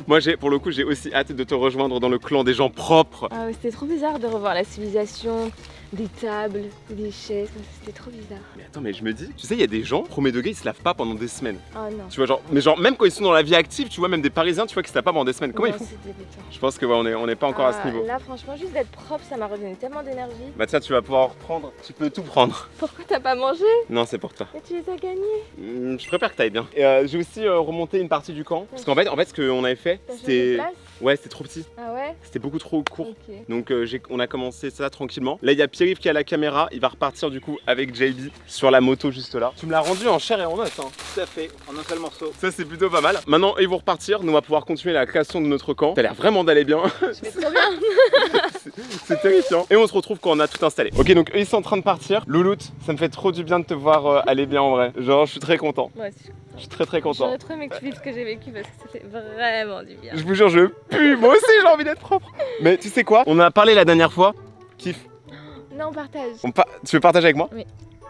Moi, pour le coup, j'ai aussi hâte de te rejoindre dans le clan des gens propres. Ah ouais, c'était trop bizarre de revoir la civilisation, des tables, des chaises. C'était trop bizarre. Mais attends, mais je me dis, tu sais, il y a des gens, premier degré, ils se lavent pas pendant des semaines. Oh non. Tu vois, genre, mais genre, même quand ils sont dans la vie active, tu vois, même des Parisiens, tu vois, qui se lavent pas pendant des semaines. Comment ils Non, font? c'est dégoûtant. Je pense que ouais, on est pas encore à ce niveau. Là, franchement, juste d'être propre, ça m'a redonné tellement d'énergie. Bah tiens, tu vas pouvoir reprendre. Tu peux tout prendre. Pourquoi t'as pas mangé? Non, c'est pour toi. Mais tu les as gagnés. Je préfère que t'ailles bien. Et j'ai aussi remonté une partie du camp. Parce qu'en fait, ce qu'on avait fait, T'as changé de c'était. place? Ouais, c'était trop petit. Ah ouais? C'était beaucoup trop court. Ok. Donc on a commencé ça tranquillement. Là il y a Pierre-Yves qui a la caméra, il va repartir du coup avec JB sur la moto juste là. Tu me l'as rendu en chair et en os hein. Tout à fait, en un seul morceau. Ça c'est plutôt pas mal. Maintenant ils vont repartir, nous on va pouvoir continuer la création de notre camp. T'as l'air vraiment d'aller bien. Je vais trop bien. C'est terrifiant. Et on se retrouve quand on a tout installé. Ok donc eux ils sont en train de partir. Louloute, ça me fait trop du bien de te voir aller bien en vrai. Genre je suis très content. Moi aussi. Je suis très content. J'aurais trop aimé que tu vives ce que j'ai vécu parce que c'était vraiment du bien. Je vous jure je pue. Moi aussi j'ai envie d'être propre. Mais tu sais quoi? On en a parlé la dernière fois. Kiff. Non, on partage. Tu veux partager avec moi? Oui.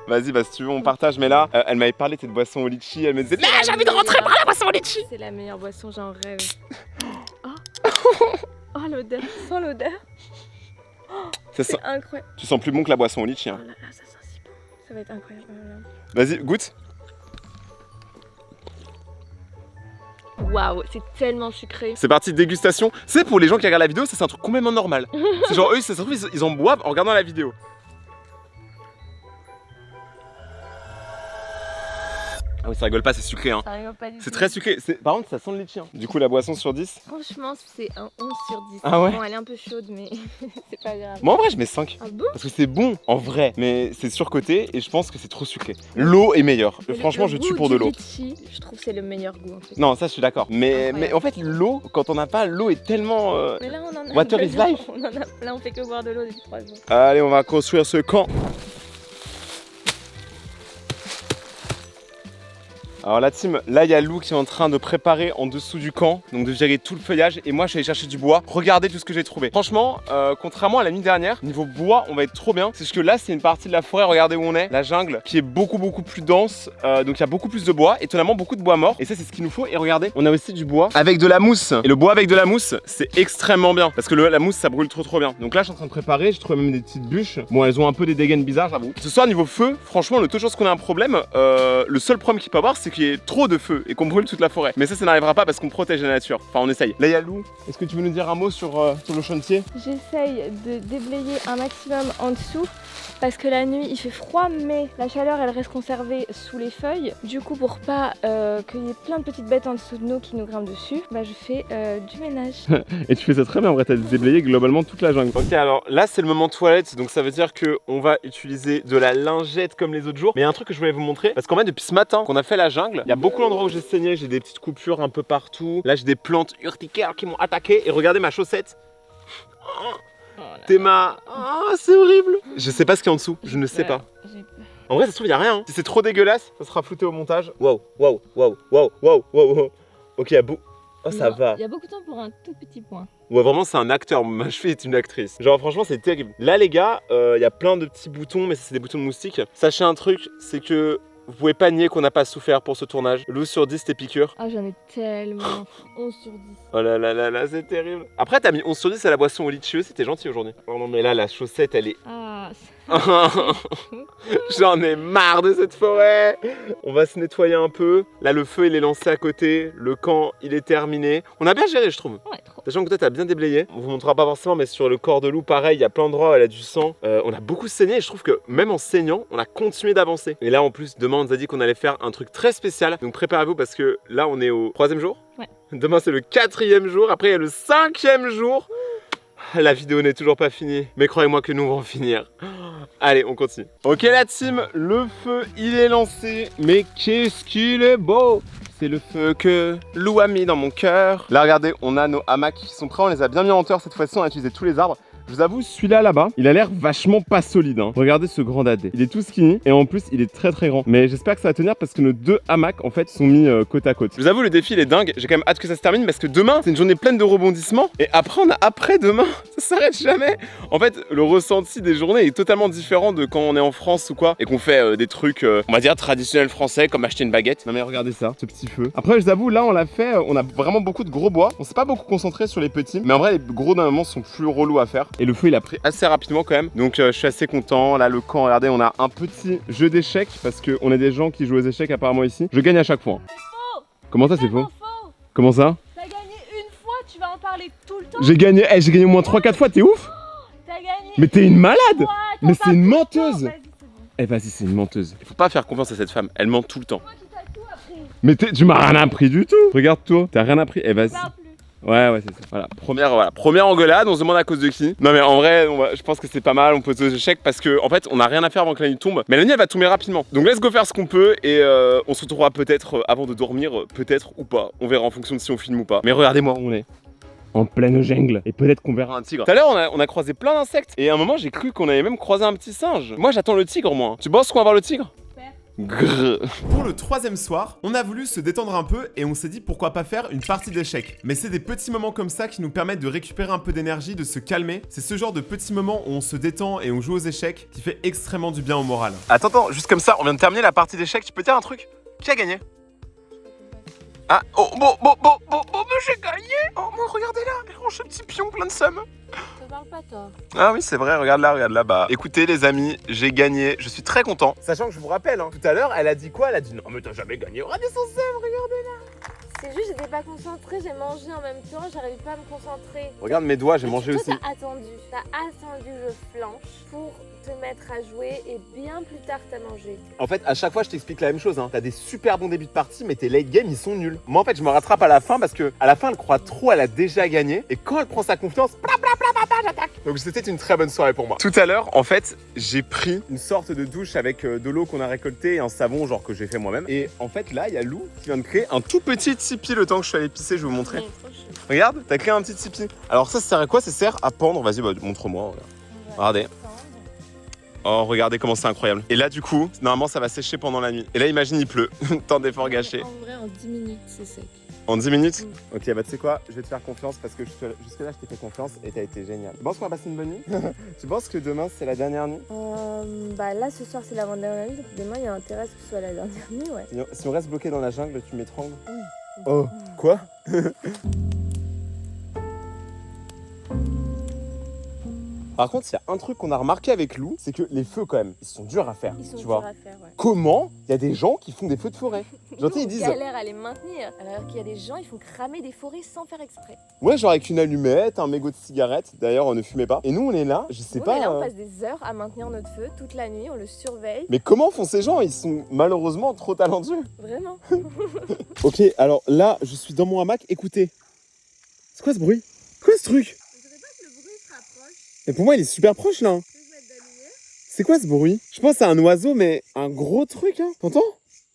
Vas-y, bah si tu veux, on partage. Mais là, elle m'avait parlé de cette boisson au litchi. Elle me disait, là, j'ai envie de rentrer par la boisson au litchi. C'est la meilleure boisson, j'en rêve. Oh, oh l'odeur, sans l'odeur. Ça sent... C'est incroyable. Tu sens plus bon que la boisson au litchi. Hein. Oh là là, ça sent si bon. Ça va être incroyable. Vas-y, goûte. Waouh, c'est tellement sucré. C'est parti, dégustation. C'est pour les gens qui regardent la vidéo, ça c'est un truc complètement normal. C'est genre eux, ça se trouve, ils en boivent en regardant la vidéo. Ah oui, ça rigole pas, c'est sucré hein. Ça rigole pas du tout. C'est très sucré. Par contre, ça sent le litchi. Hein. Du coup, la boisson sur 10. Franchement, c'est un 11 sur 10. Ah ouais? Bon, elle est un peu chaude, mais c'est pas grave. Moi en vrai, je mets 5. Ah bon? Parce que c'est bon en vrai, mais c'est surcoté et je pense que c'est trop sucré. L'eau est meilleure. Franchement, je tue pour de l'eau. Je trouve que c'est le meilleur goût en fait. Non, ça je suis d'accord. Mais Incroyable. en fait, l'eau, quand on n'a pas, l'eau est tellement. Mais là, on en a Water is besoin. life. On en a plein, on fait que boire de l'eau depuis 3 jours. Allez, on va construire ce camp. Alors la team, là il y a Lou qui est en train de préparer en dessous du camp, donc de virer tout le feuillage et moi je suis allé chercher du bois. Regardez tout ce que j'ai trouvé. Franchement, contrairement à la nuit dernière, niveau bois on va être trop bien. C'est juste que là c'est une partie de la forêt, regardez où on est, la jungle qui est beaucoup plus dense, donc il y a beaucoup plus de bois, étonnamment beaucoup de bois mort et ça c'est ce qu'il nous faut. Et regardez, on a aussi du bois avec de la mousse et le bois avec de la mousse c'est extrêmement bien parce que la mousse ça brûle trop bien. Donc là je suis en train de préparer, j'ai trouvé même des petites bûches. Bon elles ont un peu des dégaines bizarres j'avoue. Ce soir niveau feu, franchement le taux de chance qu'on a un problème, le seul problème qu'il peut avoir c'est qu'il y ait trop de feu et qu'on brûle toute la forêt. Mais ça n'arrivera pas parce qu'on protège la nature. Enfin, on essaye. Là, il y a Lou. Est-ce que tu veux nous dire un mot sur le chantier? J'essaye de déblayer un maximum en dessous parce que la nuit il fait froid mais la chaleur elle reste conservée sous les feuilles. Du coup pour pas qu'il y ait plein de petites bêtes en dessous de nous qui nous grimpent dessus, bah je fais du ménage. Et tu fais ça très bien en vrai, t'as déblayé globalement toute la jungle. Ok, alors là c'est le moment toilette, donc ça veut dire qu'on va utiliser de la lingette comme les autres jours. Mais il y a un truc que je voulais vous montrer, parce qu'en fait depuis ce matin qu'on a fait la jungle, il y a beaucoup d'endroits où j'ai saigné, j'ai des petites coupures un peu partout. Là j'ai des plantes urticaires qui m'ont attaqué et regardez ma chaussette. Théma, oh, c'est horrible. Je sais pas ce qu'il y a en dessous, je ne sais pas. En vrai ça se trouve il y a rien. Hein. Si c'est trop dégueulasse, ça sera flouté au montage. Wow. Ok, il y a beaucoup. Oh ça va. Il y a beaucoup de temps pour un tout petit point. Ouais vraiment c'est un acteur, ma cheville est une actrice. Genre franchement c'est terrible. Là les gars, il y a plein de petits boutons, mais c'est des boutons de moustiques. Sachez un truc, c'est que vous pouvez pas nier qu'on n'a pas souffert pour ce tournage. Lou sur 10 tes piqûres. Ah j'en ai tellement. 11 sur 10. Oh là là là là, c'est terrible. Après t'as mis 11 sur 10 à la boisson au litchi, c'était gentil aujourd'hui. Oh non mais là la chaussette elle est... Ah, J'en ai marre de cette forêt. On va se nettoyer un peu. Là le feu il est lancé à côté, le camp il est terminé. On a bien géré je trouve. ouais, trop. Sachant que toi t'as bien déblayé. On vous montrera pas forcément mais sur le corps de Lou pareil, il y a plein d'endroits où elle a du sang. On a beaucoup saigné et je trouve que même en saignant, on a continué d'avancer. Et là en plus demain on nous a dit qu'on allait faire un truc très spécial. Donc préparez-vous parce que là on est au 3e jour. Ouais. Demain c'est le 4e jour, après il y a le 5e jour. La vidéo n'est toujours pas finie, mais croyez-moi que nous allons finir. Allez, on continue. Ok la team, le feu il est lancé, mais qu'est-ce qu'il est beau! C'est le feu que Lou a mis dans mon cœur. Là regardez, on a nos hamacs qui sont prêts, on les a bien mis en hauteur cette fois-ci, on a utilisé tous les arbres. Je vous avoue, celui-là là-bas, il a l'air vachement pas solide. Hein. Regardez ce grand dadé. Il est tout skinny et en plus, il est très grand. Mais j'espère que ça va tenir parce que nos deux hamacs en fait sont mis côte à côte. Je vous avoue, le défi il est dingue. J'ai quand même hâte que ça se termine parce que demain, c'est une journée pleine de rebondissements. Et après, on a après-demain. Ça s'arrête jamais. En fait, le ressenti des journées est totalement différent de quand on est en France ou quoi et qu'on fait des trucs, on va dire traditionnels français comme acheter une baguette. Non mais regardez ça, ce petit feu. Après, je vous avoue, là on l'a fait, on a vraiment beaucoup de gros bois. On s'est pas beaucoup concentré sur les petits, mais en vrai, les gros d'un moment sont plus relous à faire. Et le feu il a pris assez rapidement quand même. Donc je suis assez content. Là le camp, regardez, on a un petit jeu d'échecs parce qu'on est des gens qui jouent aux échecs apparemment ici. Je gagne à chaque fois. C'est faux. Comment ça c'est faux? Comment ça? T'as gagné une fois, tu vas en parler tout le temps. J'ai gagné au moins 3-4 fois, t'es ouf? T'as gagné. Mais t'es une malade! Toi, Mais c'est une menteuse! Vas-y, c'est bon. Eh vas-y, c'est une menteuse. Il faut pas faire confiance à cette femme, elle ment tout le temps. Moi qui t'a tout appris. Mais tu m'as rien appris du tout. Regarde-toi, t'as rien appris. Eh vas-y. Parle plus. Ouais, c'est ça. Première engueulade, on se demande à cause de qui. Non mais en vrai, je pense que c'est pas mal, on peut jouer aux échecs parce que en fait, on a rien à faire avant que la nuit tombe. Mais la nuit elle va tomber rapidement. Donc let's go faire ce qu'on peut et on se retrouvera peut-être avant de dormir, peut-être ou pas. On verra en fonction de si on filme ou pas. Mais regardez-moi où on est. En pleine jungle. Et peut-être qu'on verra un tigre. Tout à l'heure, on a croisé plein d'insectes. Et à un moment, j'ai cru qu'on avait même croisé un petit singe. Moi, j'attends le tigre, moi. Tu penses qu'on va voir le tigre? Grrr. Pour le troisième soir, on a voulu se détendre un peu et on s'est dit pourquoi pas faire une partie d'échecs. Mais c'est des petits moments comme ça qui nous permettent de récupérer un peu d'énergie, de se calmer. C'est ce genre de petits moments où on se détend et on joue aux échecs qui fait extrêmement du bien au moral. Attends, juste comme ça, on vient de terminer la partie d'échecs. Tu peux dire un truc? Qui a gagné? Ah, oh, bon, mais j'ai gagné! Oh, moi, regardez là, ce petit pion plein de somme. Ça parle pas, toi. Ah oui, c'est vrai, regarde là. Bah, écoutez, les amis, j'ai gagné, je suis très content. Sachant que je vous rappelle, hein, tout à l'heure, elle a dit quoi? Elle a dit non, mais t'as jamais gagné. Regardez son somme, regardez. C'est juste, j'étais pas concentrée, j'ai mangé en même temps, j'arrivais pas à me concentrer. Regarde mes doigts, j'ai mangé Toi, aussi. t'as attendu que je flanche pour te mettre à jouer et bien plus tard t'as mangé. En fait, à chaque fois, je t'explique la même chose. Hein. T'as des super bons débuts de partie, mais tes late game, ils sont nuls. Moi, en fait, je me rattrape à la fin parce que à la fin, elle croit trop, elle a déjà gagné. Et quand elle prend sa confiance, j'attaque. Donc, c'était une très bonne soirée pour moi. Tout à l'heure, en fait, j'ai pris une sorte de douche avec de l'eau qu'on a récoltée et un savon, genre que j'ai fait moi-même. Et en fait, là, il y a Lou qui vient de créer un tout petit tipi le temps que je suis allé pisser. Je vais vous montrer. Regarde, t'as créé un petit tipi. Alors, ça sert à quoi? Ça sert à pendre. Vas-y, bah, montre-moi. Regardez. Oh, regardez comment c'est incroyable. Et là, du coup, normalement, ça va sécher pendant la nuit. Et là, imagine, il pleut. Tant d'efforts gâchés. En vrai, en 10 minutes, c'est sec. En 10 minutes? Ok, bah tu sais quoi, je vais te faire confiance parce que jusque-là, je t'ai fait confiance et t'as été génial. Tu penses qu'on va passer une bonne nuit? Tu penses que demain, c'est la dernière nuit? Bah là, ce soir, c'est l'avant-dernière nuit. Demain, il y a intérêt à ce que ce soit la dernière nuit, ouais. Si on reste bloqué dans la jungle, tu m'étrangles? Oui. Oh, quoi? Par contre, il y a un truc qu'on a remarqué avec Lou, c'est que les feux, quand même, ils sont durs à faire. Ils sont tu durs vois. à faire, ouais. Comment il y a des gens qui font des feux de forêt? J'entends, ils disent. On galère à les maintenir, alors qu'il y a des gens, ils font cramer des forêts sans faire exprès. Ouais, genre avec une allumette, un mégot de cigarette. D'ailleurs, on ne fumait pas. Et nous, on est là, je sais Nous, pas. on est là, on passe des heures à maintenir notre feu toute la nuit, on le surveille. Mais comment font ces gens? Ils sont malheureusement trop talentueux. Vraiment. Ok, alors là, je suis dans mon hamac. Écoutez. C'est quoi ce bruit? C'est quoi ce truc? Mais pour moi, il est super proche là. C'est quoi ce bruit? Je pense à un oiseau, mais un gros truc, hein. T'entends?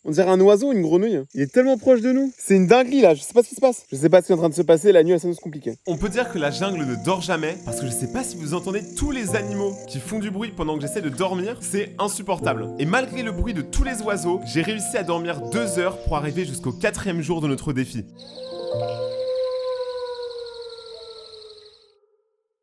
On dirait un oiseau, une grenouille. Il est tellement proche de nous. C'est une dinguerie là, je sais pas ce qui se passe. Je sais pas ce qui est en train de se passer, la nuit elle s'annonce compliquée. On peut dire que la jungle ne dort jamais, parce que je sais pas si vous entendez tous les animaux qui font du bruit pendant que j'essaie de dormir, c'est insupportable. Et malgré le bruit de tous les oiseaux, j'ai réussi à dormir 2 heures pour arriver jusqu'au 4e jour de notre défi.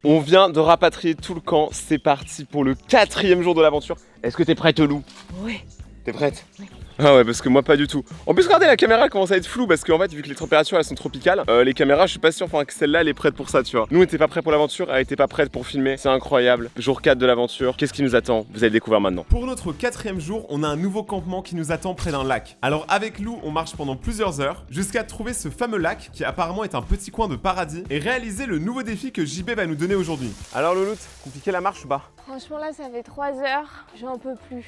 On vient de rapatrier tout le camp, c'est parti pour le 4e jour de l'aventure. Est-ce que t'es prête, Lou? Ouais. T'es prête? Oui. Ah ouais, parce que moi pas du tout. En plus, regardez, la caméra commence à être floue parce qu'en fait, vu que les températures elles sont tropicales, les caméras, je suis pas sûr que celle-là elle est prête pour ça, tu vois. Nous on était pas prêts pour l'aventure, elle était pas prête pour filmer. C'est incroyable. Jour 4 de l'aventure. Qu'est-ce qui nous attend? Vous allez découvrir maintenant. Pour notre 4e jour, on a un nouveau campement qui nous attend près d'un lac. Alors avec Lou, on marche pendant plusieurs heures jusqu'à trouver ce fameux lac qui apparemment est un petit coin de paradis et réaliser le nouveau défi que JB va nous donner aujourd'hui. Alors Louloute, compliqué la marche ou pas? Franchement, là, ça fait 3 heures, j'en peux plus.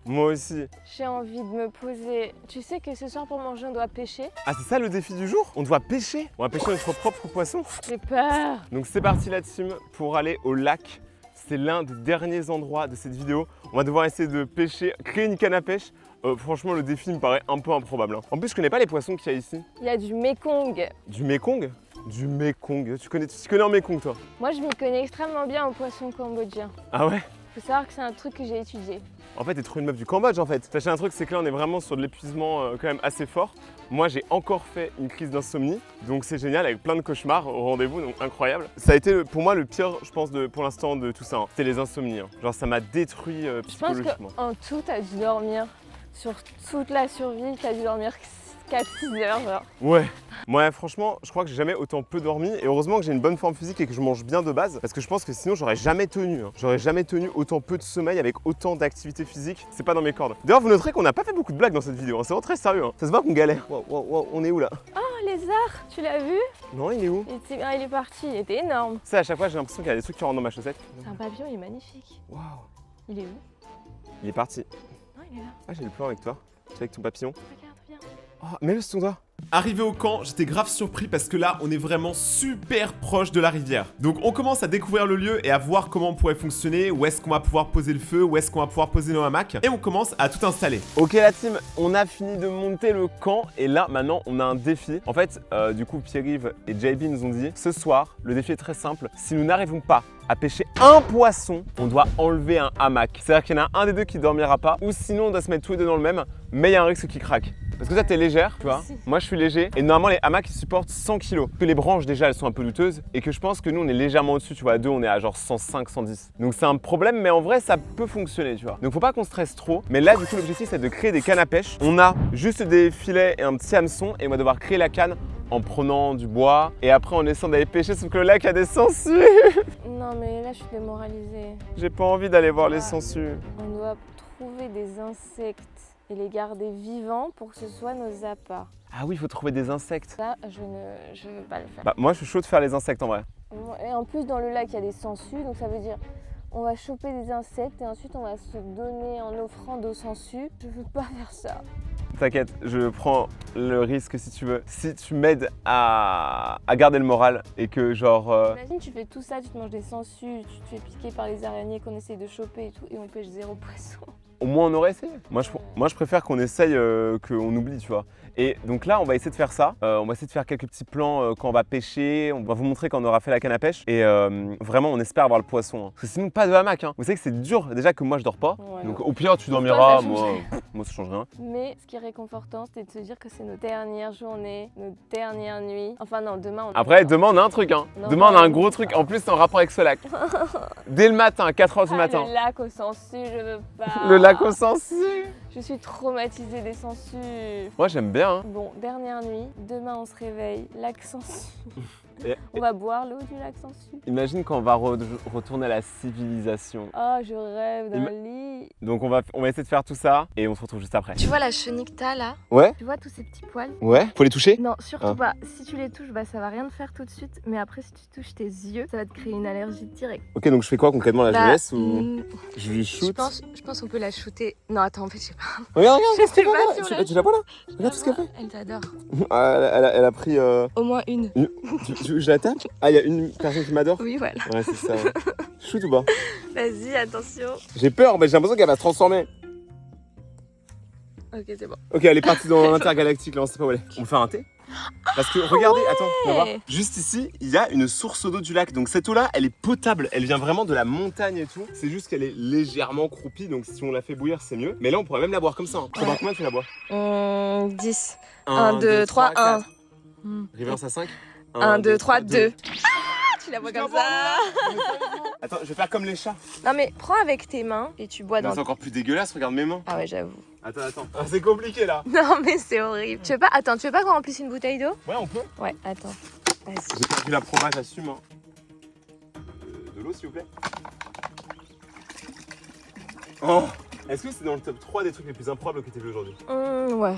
Moi aussi. J'ai envie de me poser. Tu sais que ce soir, pour manger, on doit pêcher? Ah, c'est ça le défi du jour? On doit pêcher? On va pêcher notre propre poisson. J'ai peur. Donc c'est parti la team pour aller au lac. C'est l'un des derniers endroits de cette vidéo. On va devoir essayer de pêcher, créer une canne à pêche. Franchement, le défi me paraît un peu improbable. Hein. En plus, je connais pas les poissons qu'il y a ici. Il y a du Mekong. Du Mekong? Du Mekong. Tu connais en Mekong, toi? Moi, je m'y connais extrêmement bien aux poissons cambodgiens. Ah ouais? Faut savoir que c'est un truc que j'ai étudié. En fait, t'es trop une meuf du Cambodge, en fait. Sachez un truc, c'est que là, on est vraiment sur de l'épuisement quand même assez fort. Moi, j'ai encore fait une crise d'insomnie, donc c'est génial, avec plein de cauchemars au rendez-vous, donc incroyable. Ça a été pour moi le pire, je pense, pour l'instant de tout ça. Hein. C'était les insomnies. Hein. Genre, ça m'a détruit psychologiquement. Je pense qu'en tout, t'as dû dormir sur toute la survie, t'as dû dormir 4-6 heures, genre. Ouais, franchement, je crois que j'ai jamais autant peu dormi et heureusement que j'ai une bonne forme physique et que je mange bien de base parce que je pense que sinon j'aurais jamais tenu. Hein. J'aurais jamais tenu autant peu de sommeil avec autant d'activité physique. C'est pas dans mes cordes. D'ailleurs, vous noterez qu'on n'a pas fait beaucoup de blagues dans cette vidéo. Hein. C'est vraiment très sérieux. Hein. Ça se voit qu'on galère. Wow, on est où là? Oh, lézard, tu l'as vu? Non, il est où? Il est parti, il était énorme. Ça, à chaque fois, j'ai l'impression qu'il y a des trucs qui rentrent dans ma chaussette. C'est un papillon, il est magnifique. Waouh. Il est où? Il est parti. Non, il est là. Ah, j'ai le plan avec toi. Tu es avec ton papillon. Regarde, viens. Oh, mets-le sur ton doigt. Arrivé au camp, j'étais grave surpris parce que là, on est vraiment super proche de la rivière. Donc on commence à découvrir le lieu et à voir comment on pourrait fonctionner, où est-ce qu'on va pouvoir poser le feu, où est-ce qu'on va pouvoir poser nos hamacs. Et on commence à tout installer. Ok la team, on a fini de monter le camp et là maintenant on a un défi. En fait, du coup Pierre-Yves et JB nous ont dit, ce soir, le défi est très simple. Si nous n'arrivons pas à pêcher un poisson, on doit enlever un hamac. C'est-à-dire qu'il y en a un des deux qui dormira pas ou sinon on doit se mettre tous les deux dans le même, mais il y a un risque qui craque. Parce que toi t'es légère, tu vois, moi je suis léger et normalement les hamacs ils supportent 100 kg. Que les branches déjà elles sont un peu douteuses et que je pense que nous on est légèrement au-dessus, tu vois, à deux on est à genre 105, 110. Donc c'est un problème mais en vrai ça peut fonctionner, tu vois. Donc faut pas qu'on stresse trop, mais là du coup l'objectif c'est de créer des cannes à pêche. On a juste des filets et un petit hameçon et on va devoir créer la canne en prenant du bois et après en essayant d'aller pêcher sauf que le lac a des sangsues. Non mais là je suis démoralisée. J'ai pas envie d'aller voir les sangsues. On doit trouver des insectes et les garder vivants pour que ce soit nos appâts. Ah oui, il faut trouver des insectes. Ça, je veux pas le faire. Bah moi je suis chaud de faire les insectes en vrai. Et en plus dans le lac il y a des sangsues, donc ça veut dire on va choper des insectes et ensuite on va se donner en offrande aux sangsues. Je veux pas faire ça. T'inquiète, je prends le risque si tu veux. Si tu m'aides à garder le moral et que genre... Imagine tu fais tout ça, tu te manges des sangsues, tu te fais piquer par les araignées qu'on essaye de choper et tout, et on pêche 0 poisson. Au moins on aurait essayé. Moi je préfère qu'on essaye qu'on oublie, tu vois. Et donc là on va essayer de faire ça. On va essayer de faire quelques petits plans quand on va pêcher. On va vous montrer quand on aura fait la canne à pêche. Et vraiment on espère avoir le poisson. Hein. Parce que sinon pas de hamac. Hein. Vous savez que c'est dur déjà que moi je dors pas. Ouais, donc non. au pire tu dormiras. ça Moi ça change rien. Mais ce qui est réconfortant, c'est de se dire que c'est notre dernière journée, notre dernière nuit. Enfin non, demain on... Après demain on a un truc. Hein. Non, Demain on a un non, gros truc. En plus c'est en rapport avec ce lac. Dès le matin, 4h du matin. Le lac aux sangsues, je veux pas. Le lac aux sangsues. Je suis traumatisée des sangsues. Moi j'aime bien. Hein. Bon, dernière nuit, demain on se réveille, lac sangsues. Et- On va boire l'eau du lac sangsues. Imagine quand on va retourner à la civilisation. Oh, je rêve d'un lit. Donc on va essayer de faire tout ça et on se retrouve juste après. Tu vois la chenille que t'as là? Ouais. Tu vois tous ces petits poils? Ouais. Faut les toucher? Non, surtout Ah. pas. Si tu les touches, bah ça va rien te faire tout de suite. Mais après, si tu touches tes yeux, ça va te créer une allergie directe. Ok, donc je fais quoi concrètement là? Je Bah, laisse ou je lui je shoot? pense qu'on peut la shooter. Non, attends, en fait, je sais pas. Regarde, Je sais pas si on tu la vois là? Regarde tout ce qu'elle fait. Elle t'adore. Elle a pris. Au moins une. Je la tape? Ah, il y a une personne qui m'adore? Oui, voilà. Ouais, c'est ça. Shoot ou pas? Vas-y, attention. J'ai peur, mais j'ai l'impression qu'elle va se transformer. Ok, c'est bon. Ok, elle est partie dans l'intergalactique là, on sait pas où elle est. On peut faire un thé? Parce que regardez, attends, tu vas voir. Juste ici, il y a une source d'eau du lac. Donc cette eau-là, elle est potable. Elle vient vraiment de la montagne et tout. C'est juste qu'elle est légèrement croupie. Donc si on la fait bouillir, c'est mieux. Mais là, on pourrait même la boire comme ça. Hein. Ouais. Combien tu la bois? 10. 1, 2, 3, 1. Reverse à 5. 1, 2, 3, 2. Tu la bois comme ça. Attends, je vais faire comme les chats. Non, mais prends avec tes mains et tu bois dans. C'est encore plus dégueulasse, regarde mes mains. Ah ouais, j'avoue. Attends. Ah, c'est compliqué là. Non, mais c'est horrible. Tu veux pas qu'on remplisse une bouteille d'eau? Ouais, on peut. Ouais, attends. Vas-y. J'ai perdu la proba, j'assume. Hein. De l'eau, s'il vous plaît. Oh, est-ce que c'est dans le top 3 des trucs les plus improbables que t'as vu aujourd'hui? Ouais.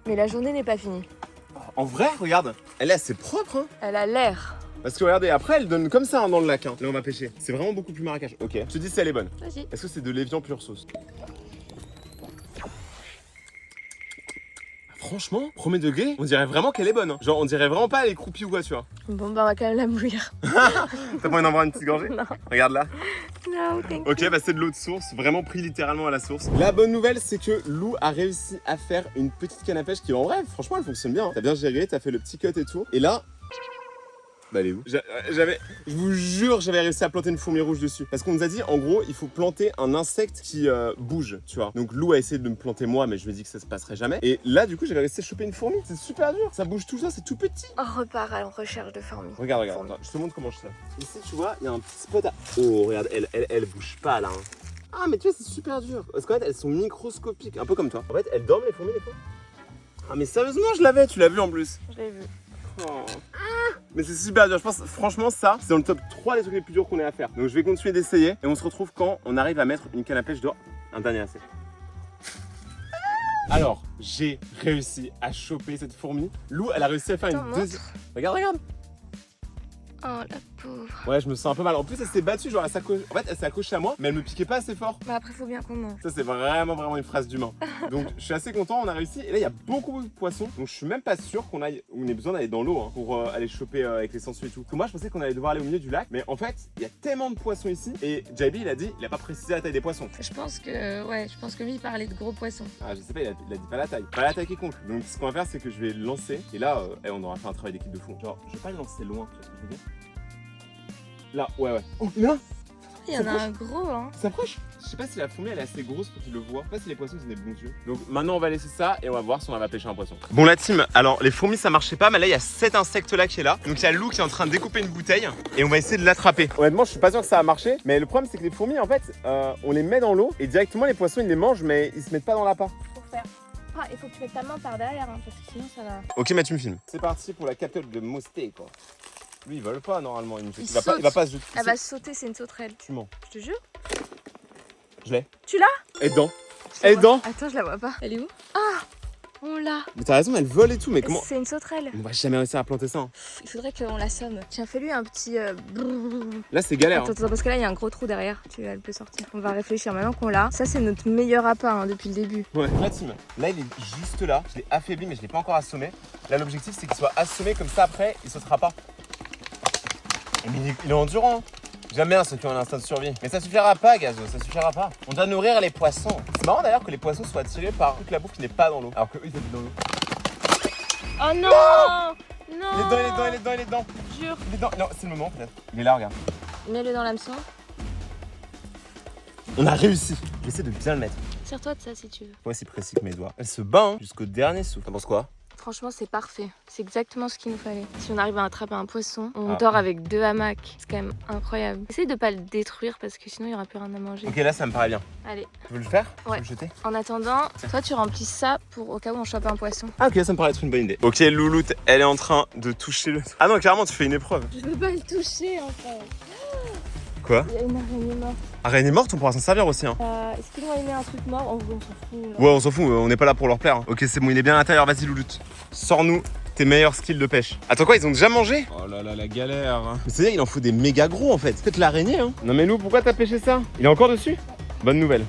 Mais la journée n'est pas finie. En vrai, regarde, elle est assez propre. Hein. Elle a l'air. Parce que regardez, après, elle donne comme ça hein, dans le lac. Hein. Là, on va pêcher. C'est vraiment beaucoup plus marécage. Ok. Je te dis si elle est bonne. Vas-y. Est-ce que c'est de l'évian pure sauce? Franchement, premier degré, on dirait vraiment qu'elle est bonne. Hein. Genre, on dirait vraiment pas elle est croupie ou quoi, tu vois. Bon, bah, on va quand même la bouillir. T'as pas envie d'en boire une petite gorgée? Non. Regarde là. Non, thank you. Ok, bah c'est de l'eau de source, vraiment pris littéralement à la source. La bonne nouvelle, c'est que Lou a réussi à faire une petite canne à pêche qui, en vrai, franchement, elle fonctionne bien. T'as bien géré, t'as fait le petit cut et tout. Et là, bah elle est où? Je vous jure, j'avais réussi à planter une fourmi rouge dessus. Parce qu'on nous a dit, en gros, il faut planter un insecte qui bouge, tu vois. Donc Lou a essayé de me planter moi, mais je lui ai dit que ça se passerait jamais. Et là, du coup, j'avais réussi à choper une fourmi. C'est super dur, ça bouge tout ça, c'est tout petit. On repart en recherche de fourmis. Regarde, attends, je te montre comment je fais. Ici, tu vois, il y a un petit spot à... Oh, regarde, elle bouge pas là. Hein. Ah, mais tu vois, c'est super dur. Parce qu'en fait, elles sont microscopiques, un peu comme toi. En fait, elles dorment les fourmis des fois. Ah, mais sérieusement, je l'avais, tu l'as vu en plus. Je l'ai vu. Oh. Mais c'est super dur, je pense franchement ça c'est dans le top 3 des trucs les plus durs qu'on ait à faire. Donc je vais continuer d'essayer et on se retrouve quand on arrive à mettre une canne à pêche dehors. Un dernier essai. Alors j'ai réussi à choper cette fourmi. Lou elle a réussi à faire une deuxième. Regarde. Oh la pauvre. Ouais, je me sens un peu mal. En plus, elle s'est battue, genre elle s'accroche. En fait, elle s'est accrochée à moi, mais elle me piquait pas assez fort. Bah après, faut bien qu'on mange. Ça, c'est vraiment une phrase d'humain. Donc, je suis assez content, on a réussi. Et là, il y a beaucoup de poissons. Donc, je suis même pas sûr qu'on ait besoin d'aller dans l'eau hein, pour aller choper avec les sangsues et tout. Parce que moi, je pensais qu'on allait devoir aller au milieu du lac. Mais en fait, il y a tellement de poissons ici. Et JB, il a dit, il a pas précisé la taille des poissons. Je pense que lui, il parlait de gros poissons. Ah, je sais pas, il a dit pas la taille. Pas la taille qui compte. Donc, ce qu'on va faire, c'est que je vais le lancer. Et là, on aura fait un travail d'équipe de fou. Genre, je vais pas le lancer loin, tu vois ce que je veux dire? Là, ouais. Oh, là! Il y en a un gros, hein. Ça s'approche. Je sais pas si la fourmi elle est assez grosse pour qu'il le voit. Je sais pas si les poissons ils ont des bons yeux. Donc maintenant on va laisser ça et on va voir si on va pêcher un poisson. Bon la team, alors les fourmis ça marchait pas, mais là il y a cet insecte là qui est là. Donc il y a Lou qui est en train de découper une bouteille et on va essayer de l'attraper. Honnêtement je suis pas sûr que ça a marché, mais le problème c'est que les fourmis en fait on les met dans l'eau et directement les poissons ils les mangent mais ils se mettent pas dans l'appât. Pour faire. Ah, il faut que tu mettes ta main par derrière hein, parce que sinon ça va. Ok mais tu me filmes. C'est parti pour la capture de Mosté quoi. Lui il vole pas normalement, il saute. va pas se jeter. Elle va sauter, c'est une sauterelle. Tu mens. Je te jure. Je l'ai. Tu l'as? Et dedans. Et dedans. Attends, je la vois pas. Elle est où? Ah, on l'a. Mais t'as raison, elle vole et tout, mais comment? C'est une sauterelle. On va jamais réussir à planter ça. Hein. Il faudrait qu'on l'assomme. Tiens, fais-lui un petit. Là c'est galère. Attends, parce que là il y a un gros trou derrière. Elle peut sortir. On va réfléchir maintenant qu'on l'a. Ça, c'est notre meilleur appât hein, depuis le début. Ouais. La team, là il est juste là. Je l'ai affaibli, mais je l'ai pas encore assommé. Là l'objectif c'est qu'il soit assommé comme ça après, il sautera pas. Mais il est endurant. Hein. J'aime bien ceux qui ont un instinct de survie. Mais ça suffira pas, Gazo, ça suffira pas. On doit nourrir les poissons. C'est marrant d'ailleurs que les poissons soient attirés par toute la bouffe qui n'est pas dans l'eau. Alors que eux ils habitent dans l'eau. Oh non! Non! Il est dedans. Jure. Il est dedans. Non, c'est le moment peut-être. Il est là, regarde. Mets-le dans l'hameçon. On a réussi. J'essaie de bien le mettre. Sers-toi de ça si tu veux. Pas aussi précis que mes doigts. Elle se bat hein, jusqu'au dernier souffle. T'en penses quoi? Franchement, c'est parfait. C'est exactement ce qu'il nous fallait. Si on arrive à attraper un poisson, on Ah. dort avec 2 hamacs. C'est quand même incroyable. Essaye de pas le détruire parce que sinon il y aura plus rien à manger. Ok, là ça me paraît bien. Allez. Tu veux le faire? Ouais. Tu veux le jeter? En attendant, toi tu remplis ça pour au cas où on chope un poisson. Ah ok, ça me paraît être une bonne idée. Ok, Louloute, elle est en train de toucher le... Ah non, carrément, tu fais une épreuve. Je veux pas le toucher en fait. Quoi? Il y a une araignée morte. Araignée morte, on pourra s'en servir aussi. Hein. Est-ce qu'ils vont aimer un truc mort? On s'en fout. Ouais, on s'en fout, on n'est pas là pour leur plaire. Hein. Ok, c'est bon, il est bien à l'intérieur, vas-y Louloute. Sors-nous tes meilleurs skills de pêche. Attends quoi, ils ont déjà mangé? Oh là là, la galère. Mais c'est-à-dire, il en faut des méga gros en fait. C'est peut-être l'araignée, hein. Non mais Lou, pourquoi t'as pêché ça? Il est encore dessus? Bonne nouvelle.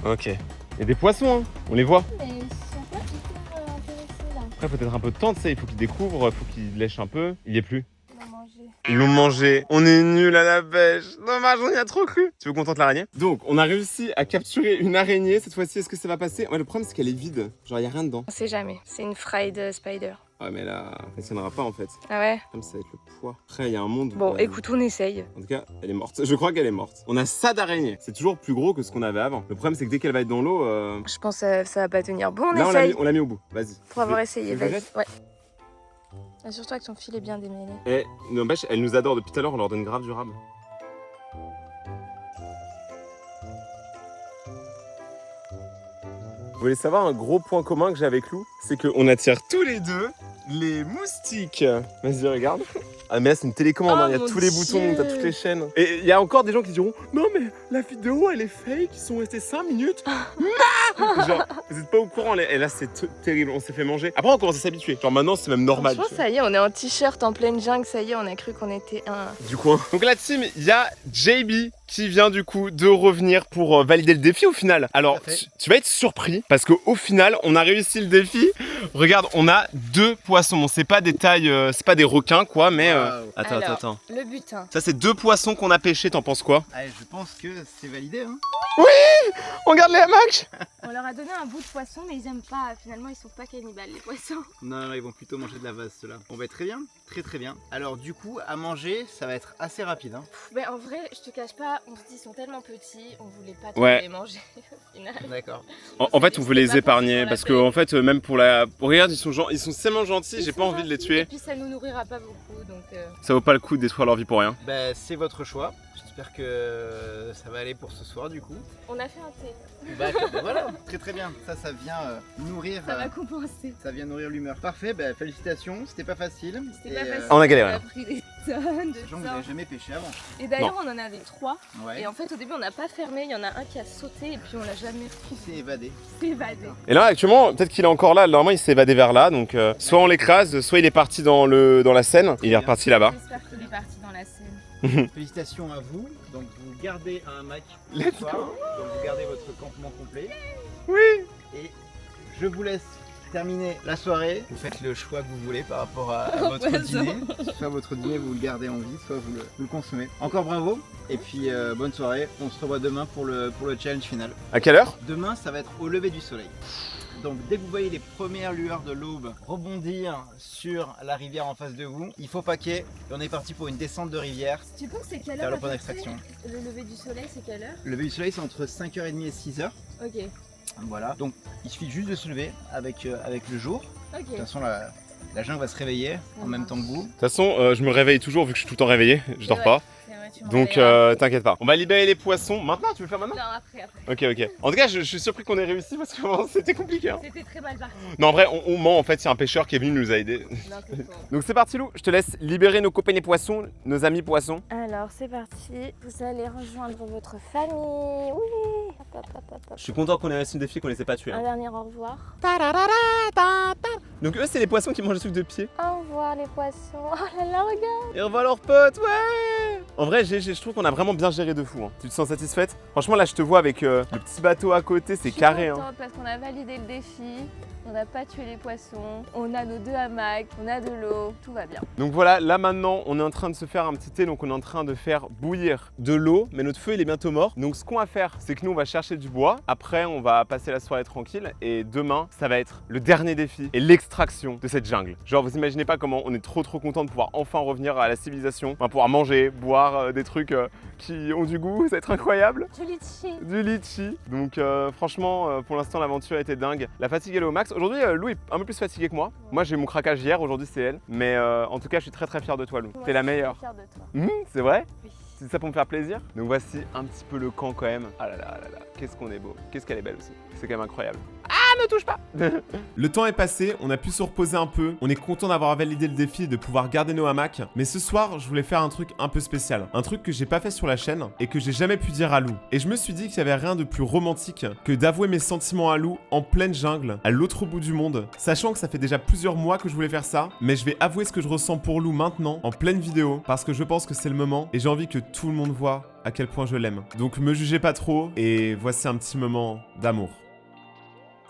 Ok. Il y a des poissons, hein. On les voit. Mais ils sont pas hyper intéressés là. Après, faut-être un peu de temps, tu sais, il faut qu'ils découvrent, il faut qu'ils lèchent un peu. Il y est plus. Ils vont manger. Ils l'ont mangé. On est nuls à la pêche. Dommage, on y a trop cru. Tu veux qu'on tente l'araignée? Donc, on a réussi à capturer une araignée. Cette fois-ci, est-ce que ça va passer? Ouais, le problème, c'est qu'elle est vide. Genre, il n'y a rien dedans. On sait jamais. C'est une fried spider. Ouais, mais là, elle tiendra pas en fait. Ah ouais? Comme ça va être le poids. Après, il y a un monde. où, Bon, écoute, on essaye. En tout cas, elle est morte. Je crois qu'elle est morte. On a ça d'araignée. C'est toujours plus gros que ce qu'on avait avant. Le problème, c'est que dès qu'elle va être dans l'eau. Je pense que ça va pas tenir. Bon, on Là, essaye. on l'a mis au bout. Vas-y. Pour avoir Je- essayé, je le vas-y. jette Ouais. Assure-toi que ton fil est bien démêlé. Et n'empêche, elle nous adore depuis tout à l'heure. On leur donne grave du rab. Vous voulez savoir un gros point commun que j'ai avec Lou? C'est qu'on attire tous les deux les moustiques. Vas-y, regarde. Ah, mais là, c'est une télécommande, Oh, hein. Il y a mon tous les boutons, Dieu. t'as toutes les chaînes. Et il y a encore des gens qui diront non, mais la vidéo elle est fake, ils sont restés 5 minutes. Genre, vous êtes pas au courant, et là, c'est terrible, on s'est fait manger. Après, on commence à s'habituer. Genre, maintenant, c'est même normal. Franchement, tu vois. ça y est, on est en t-shirt en pleine jungle. Ça y est, on a cru qu'on était un. Du coin. Donc la team, il y a JB qui vient du coup de revenir pour valider le défi au final. Alors Tout à fait. tu vas être surpris parce qu'au final on a réussi le défi. Regarde, on a 2 poissons. Bon, c'est pas des tailles, c'est pas des requins quoi, mais Waouh. attends. Alors. Le butin. Ça c'est 2 poissons qu'on a pêchés. T'en penses quoi? Allez, je pense que c'est validé. Hein. Regarde les hamacs. On leur a donné un bout de poisson, mais ils aiment pas. Finalement, ils sont pas cannibales, les poissons. Non, ils vont plutôt manger de la vase, ceux-là. Bon, bah très bien, très bien. Alors du coup, à manger, ça va être assez rapide. Hein. Mais en vrai, je te cache pas, on se dit, ils sont tellement petits, on voulait pas trop Ouais. les manger au final. D'accord. En fait, on veut les C'était pas épargner pour parce la que paix. en fait, même pour la, regarde, ils sont tellement gentils. J'ai Ils pas sont envie de les gentils, tuer. Et puis ça nous nourrira pas beaucoup, donc. Ça vaut pas le coup de détruire leur vie pour rien. Bah c'est votre choix. J'espère que ça va aller pour ce soir du coup. On a fait un thé. Bah voilà, très bien. Ça vient nourrir. Ça va compenser. Ça vient nourrir l'humeur. Parfait, bah félicitations, c'était pas facile. C'était Et, pas facile. On a galéré, On a là. pris des tonnes de Sachant que vous ça. n'avez jamais pêché avant. Et d'ailleurs, on en avait 3. Ouais. Et en fait, au début, on n'a pas fermé. Il y en a un qui a sauté et puis on l'a jamais Qui s'est évadé. évadé. Et là, actuellement, peut-être qu'il est encore là. Normalement, il s'est évadé vers là. Donc, soit on l'écrase, soit il est parti dans la Seine. Il est reparti là-bas. J'espère qu'il est parti dans la Seine. Félicitations à vous. Donc vous gardez un hamac ce Let's soir. Donc vous gardez votre campement complet. Oui. Et je vous laisse terminer la soirée. Vous faites le choix que vous voulez par rapport à votre dîner. Soit votre dîner vous le gardez en vie, soit vous le consommez. Encore bravo. Et puis bonne soirée. On se revoit demain pour le challenge final. À quelle heure? Demain ça va être au lever du soleil. Donc dès que vous voyez les premières lueurs de l'aube rebondir sur la rivière en face de vous, il faut paquer et on est parti pour une descente de rivière Tu penses c'est quelle vers heure le à point peu d'extraction. près Le lever du soleil, c'est quelle heure? Le lever du soleil c'est entre 5h30 et 6h. Ok. Voilà, donc il suffit juste de se lever avec le jour. De toute Ok. façon la jungle va se réveiller en même temps que vous. De toute façon, je me réveille toujours vu que je suis tout le temps réveillé. Je dors Ouais. pas. C'est vrai, tu m'en Donc, réveilleras. t'inquiète pas. On va libérer les poissons. Maintenant, tu veux le faire maintenant? Non, après. Ok. En tout cas, je suis surpris qu'on ait réussi parce que vraiment, c'était compliqué. Hein. C'était très mal parti. Non, en vrai, on ment. En fait, c'est un pêcheur qui est venu nous aider. Non, c'est faux. Donc, c'est parti, Lou. Je te laisse libérer nos copains les poissons, nos amis poissons. Alors, c'est parti. Vous allez rejoindre votre famille. Oui. Hop, hop, hop, hop, hop. Je suis content qu'on ait réussi le défi, qu'on les ait pas tués. Un dernier au revoir. Donc, eux, c'est les poissons qui mangent des trucs de pied. Au revoir les poissons. Oh là là, regarde. Et revoilà leurs potes, ouais. En vrai, je trouve qu'on a vraiment bien géré de fou. Hein. Tu te sens satisfaite? Franchement, là, je te vois avec le petit bateau à côté, c'est carré. Je suis Hein. contente parce qu'on a validé le défi. On n'a pas tué les poissons. On a nos 2 hamacs. On a de l'eau. Tout va bien. Donc voilà, là maintenant, on est en train de se faire un petit thé, donc on est en train de faire bouillir de l'eau, mais notre feu il est bientôt mort. Donc ce qu'on va faire, c'est que nous on va chercher du bois, après on va passer la soirée tranquille, et demain, ça va être le dernier défi et l'extraction de cette jungle. Genre vous imaginez pas comment on est trop content de pouvoir enfin revenir à la civilisation, on va pouvoir manger, boire des trucs qui ont du goût, ça va être incroyable. Du litchi. Du litchi. Donc franchement, pour l'instant l'aventure était dingue. La fatigue elle est au max. Aujourd'hui, Lou est un peu plus fatigué que moi. Moi j'ai eu mon craquage hier, aujourd'hui c'est elle. Mais en tout cas, je suis très fier de toi, Lou. Moi, T'es la je suis meilleure. fière de toi. C'est vrai? Oui. C'est ça pour me faire plaisir. Donc voici un petit peu le camp quand même. Ah là là, qu'est-ce qu'on est beau. Qu'est-ce qu'elle est belle aussi. C'est quand même incroyable. Ah, me touche pas. Le temps est passé, on a pu se reposer un peu. On est content d'avoir validé le défi et de pouvoir garder nos hamacs. Mais ce soir, je voulais faire un truc un peu spécial. Un truc que j'ai pas fait sur la chaîne et que j'ai jamais pu dire à Lou. Et je me suis dit qu'il y avait rien de plus romantique que d'avouer mes sentiments à Lou en pleine jungle, à l'autre bout du monde. Sachant que ça fait déjà plusieurs mois que je voulais faire ça. Mais je vais avouer ce que je ressens pour Lou maintenant, en pleine vidéo. Parce que je pense que c'est le moment et j'ai envie que tout le monde voit à quel point je l'aime. Donc me jugez pas trop et voici un petit moment d'amour.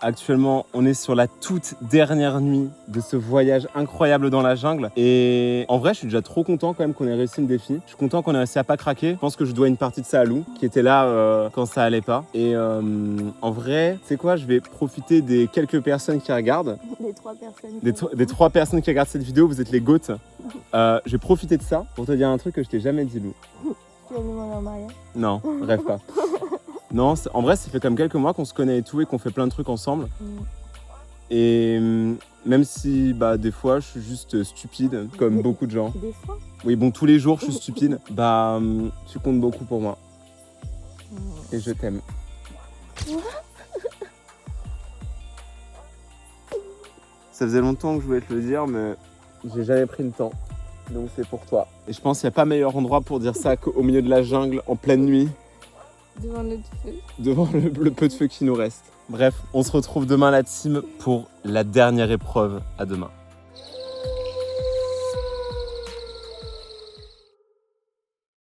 Actuellement, on est sur la toute dernière nuit de ce voyage incroyable dans la jungle. Et en vrai, je suis déjà trop content quand même qu'on ait réussi le défi. Je suis content qu'on ait réussi à pas craquer. Je pense que je dois une partie de ça à Lou, qui était là quand ça allait pas. Et en vrai, tu sais quoi, je vais profiter des quelques personnes qui regardent. Les 3 personnes. Des 3 personnes qui regardent cette vidéo, vous êtes les goats. Je vais profiter de ça pour te dire un truc que je t'ai jamais dit, Lou. Tu vas nous demander en mariage? Non, rêve pas. Non, en vrai, ça fait comme quelques mois qu'on se connaît et tout et qu'on fait plein de trucs ensemble. Et même si des fois je suis juste stupide, comme beaucoup de gens. Des fois. Oui, bon, tous les jours je suis stupide. Tu comptes beaucoup pour moi. Et je t'aime. Ça faisait longtemps que je voulais te le dire, mais j'ai jamais pris le temps. Donc c'est pour toi. Et je pense qu'il n'y a pas meilleur endroit pour dire ça qu'au milieu de la jungle, en pleine nuit. Devant notre feu. Devant le peu de feu qui nous reste. Bref, on se retrouve demain la team pour la dernière épreuve. À demain.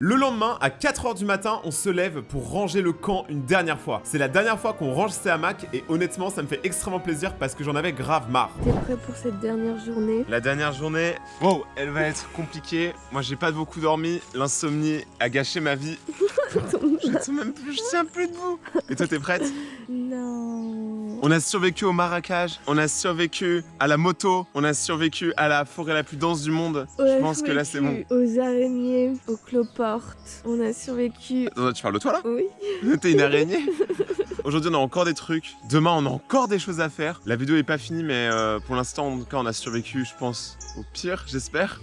Le lendemain, à 4h du matin, on se lève pour ranger le camp une dernière fois. C'est la dernière fois qu'on range ces hamacs et honnêtement, ça me fait extrêmement plaisir parce que j'en avais grave marre. T'es prêt pour cette dernière journée? La dernière journée, wow, elle va être compliquée. Moi, j'ai pas beaucoup dormi. L'insomnie a gâché ma vie. Je tiens plus debout. Et toi, t'es prête? Non. On a survécu au marécage, on a survécu à la moto, on a survécu à la forêt la plus dense du monde. Je pense que là, c'est bon. Aux araignées, aux cloportes. On a survécu. Attends, tu parles de toi là? Oui. T'es une araignée? Aujourd'hui, on a encore des trucs. Demain, on a encore des choses à faire. La vidéo est pas finie, mais pour l'instant, en tout cas, on a survécu, je pense, au pire, j'espère.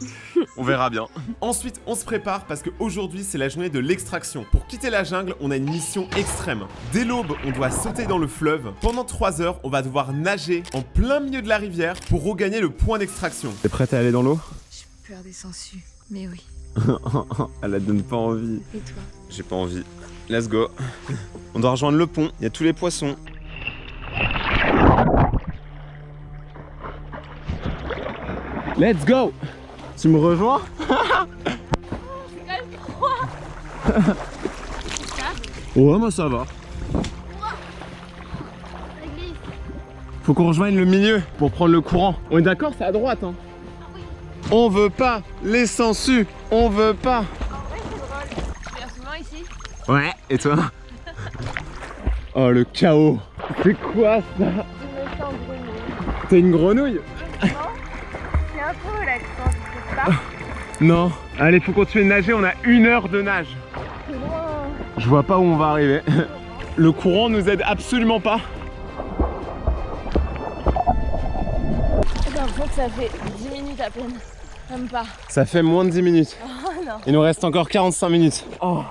On verra bien. Ensuite, on se prépare parce qu'aujourd'hui, c'est la journée de l'extraction. Pour quitter la jungle, on a une mission extrême. Dès l'aube, on doit sauter dans le fleuve. Pendant 3 heures, on va devoir nager en plein milieu de la rivière pour regagner le point d'extraction. T'es prête à aller dans l'eau? peur des sangsues, mais oui. Elle la donne pas envie. Et toi? J'ai pas envie. Let's go. On doit rejoindre le pont, il y a tous les poissons. Let's go. Tu me rejoins? Ouais, moi ça va. Faut qu'on rejoigne le milieu pour prendre le courant. On est d'accord, c'est à droite, hein? On veut pas les sangsues, on veut pas. Tu viens souvent ici? Ouais, et toi? Oh le chaos. C'est quoi ça? Je me sens grenouille. T'es une grenouille? C'est un peu relaxant, tu trouves pas? Non. Allez, faut continuer de nager, on a 1 heure de nage. C'est loin. Je vois pas où on va arriver. Le courant nous aide absolument pas. J'ai l'impression que ça fait 10 minutes à peine. Même pas. Ça fait moins de 10 minutes. Oh non. Il nous reste encore 45 minutes. Oh.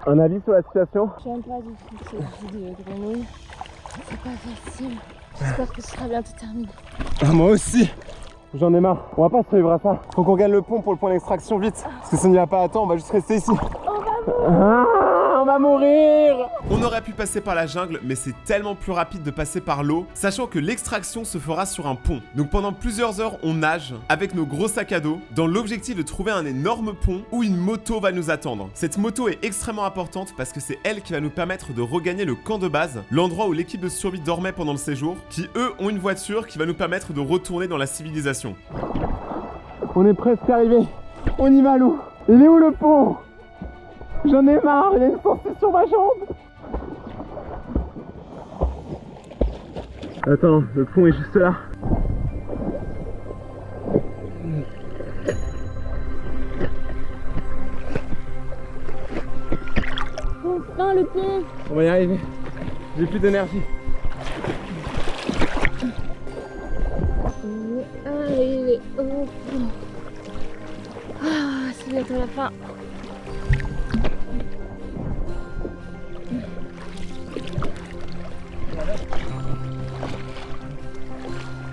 Un avis sur la situation? J'aime pas du tout cette vie de grenouille. C'est pas facile. J'espère que ce sera bientôt terminé. Ah, moi aussi. J'en ai marre. On va pas survivre à ça. Faut qu'on gagne le pont pour le point d'extraction vite. Parce que si on n'y va pas à temps, on va juste rester ici. On va mourir. On aurait pu passer par la jungle, mais c'est tellement plus rapide de passer par l'eau, sachant que l'extraction se fera sur un pont. Donc pendant plusieurs heures, on nage avec nos gros sacs à dos, dans l'objectif de trouver un énorme pont où une moto va nous attendre. Cette moto est extrêmement importante parce que c'est elle qui va nous permettre de regagner le camp de base, l'endroit où l'équipe de survie dormait pendant le séjour, qui eux ont une voiture qui va nous permettre de retourner dans la civilisation. On est presque arrivé. On y va, Lou. Il est où le pont? J'en ai marre, il y a une sangsues sur ma jambe. Attends, le pont est juste là. Enfin le pont. On va y arriver. J'ai plus d'énergie. Allez, oh. Ah, c'est bientôt la fin.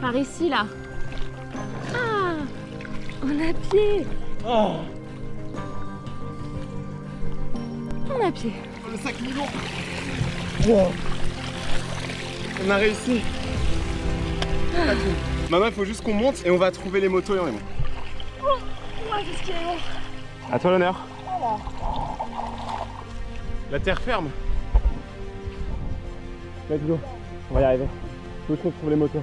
Par ici là. Ah, on a pied. Oh, On a pied. le sac est lourd. Wow. On a réussi. Maman, il faut juste qu'on monte et on va trouver les motos et on est bon. Moi, c'est ce qui est bon. À toi l'honneur. La terre ferme. Let's go. On va y arriver. Faut qu'on trouve les motos.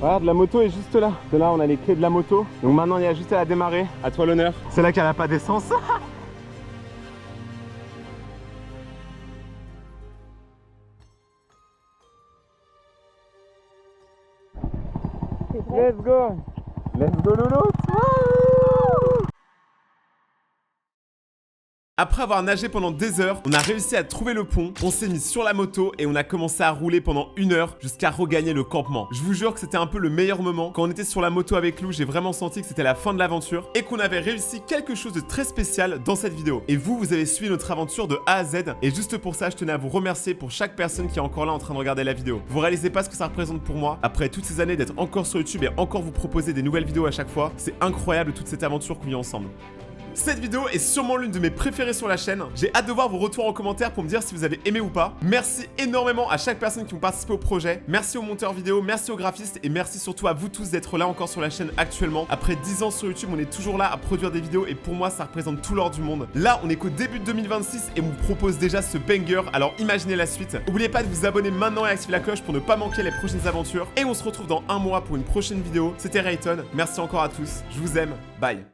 Regarde, la moto est juste là. De là, on a les clés de la moto. Donc maintenant, il y a juste à la démarrer. À toi l'honneur. C'est là qu'elle n'a pas d'essence. Let's go. Let's go, Lolo. Après avoir nagé pendant des heures, on a réussi à trouver le pont, on s'est mis sur la moto et on a commencé à rouler pendant 1 heure jusqu'à regagner le campement. Je vous jure que c'était un peu le meilleur moment. Quand on était sur la moto avec Lou, j'ai vraiment senti que c'était la fin de l'aventure et qu'on avait réussi quelque chose de très spécial dans cette vidéo. Et vous avez suivi notre aventure de A à Z et juste pour ça, je tenais à vous remercier pour chaque personne qui est encore là en train de regarder la vidéo. Vous réalisez pas ce que ça représente pour moi après toutes ces années d'être encore sur YouTube et encore vous proposer des nouvelles vidéos à chaque fois. C'est incroyable toute cette aventure qu'on vit ensemble. Cette vidéo est sûrement l'une de mes préférées sur la chaîne. J'ai hâte de voir vos retours en commentaire pour me dire si vous avez aimé ou pas. Merci énormément à chaque personne qui ont participé au projet. Merci aux monteurs vidéo, merci aux graphistes et merci surtout à vous tous d'être là encore sur la chaîne actuellement. Après 10 ans sur YouTube, on est toujours là à produire des vidéos et pour moi, ça représente tout l'or du monde. Là, on est qu'au début de 2026 et on vous propose déjà ce banger, alors imaginez la suite. N'oubliez pas de vous abonner maintenant et activer la cloche pour ne pas manquer les prochaines aventures. Et on se retrouve dans un mois pour une prochaine vidéo. C'était Rayton, merci encore à tous, je vous aime, bye.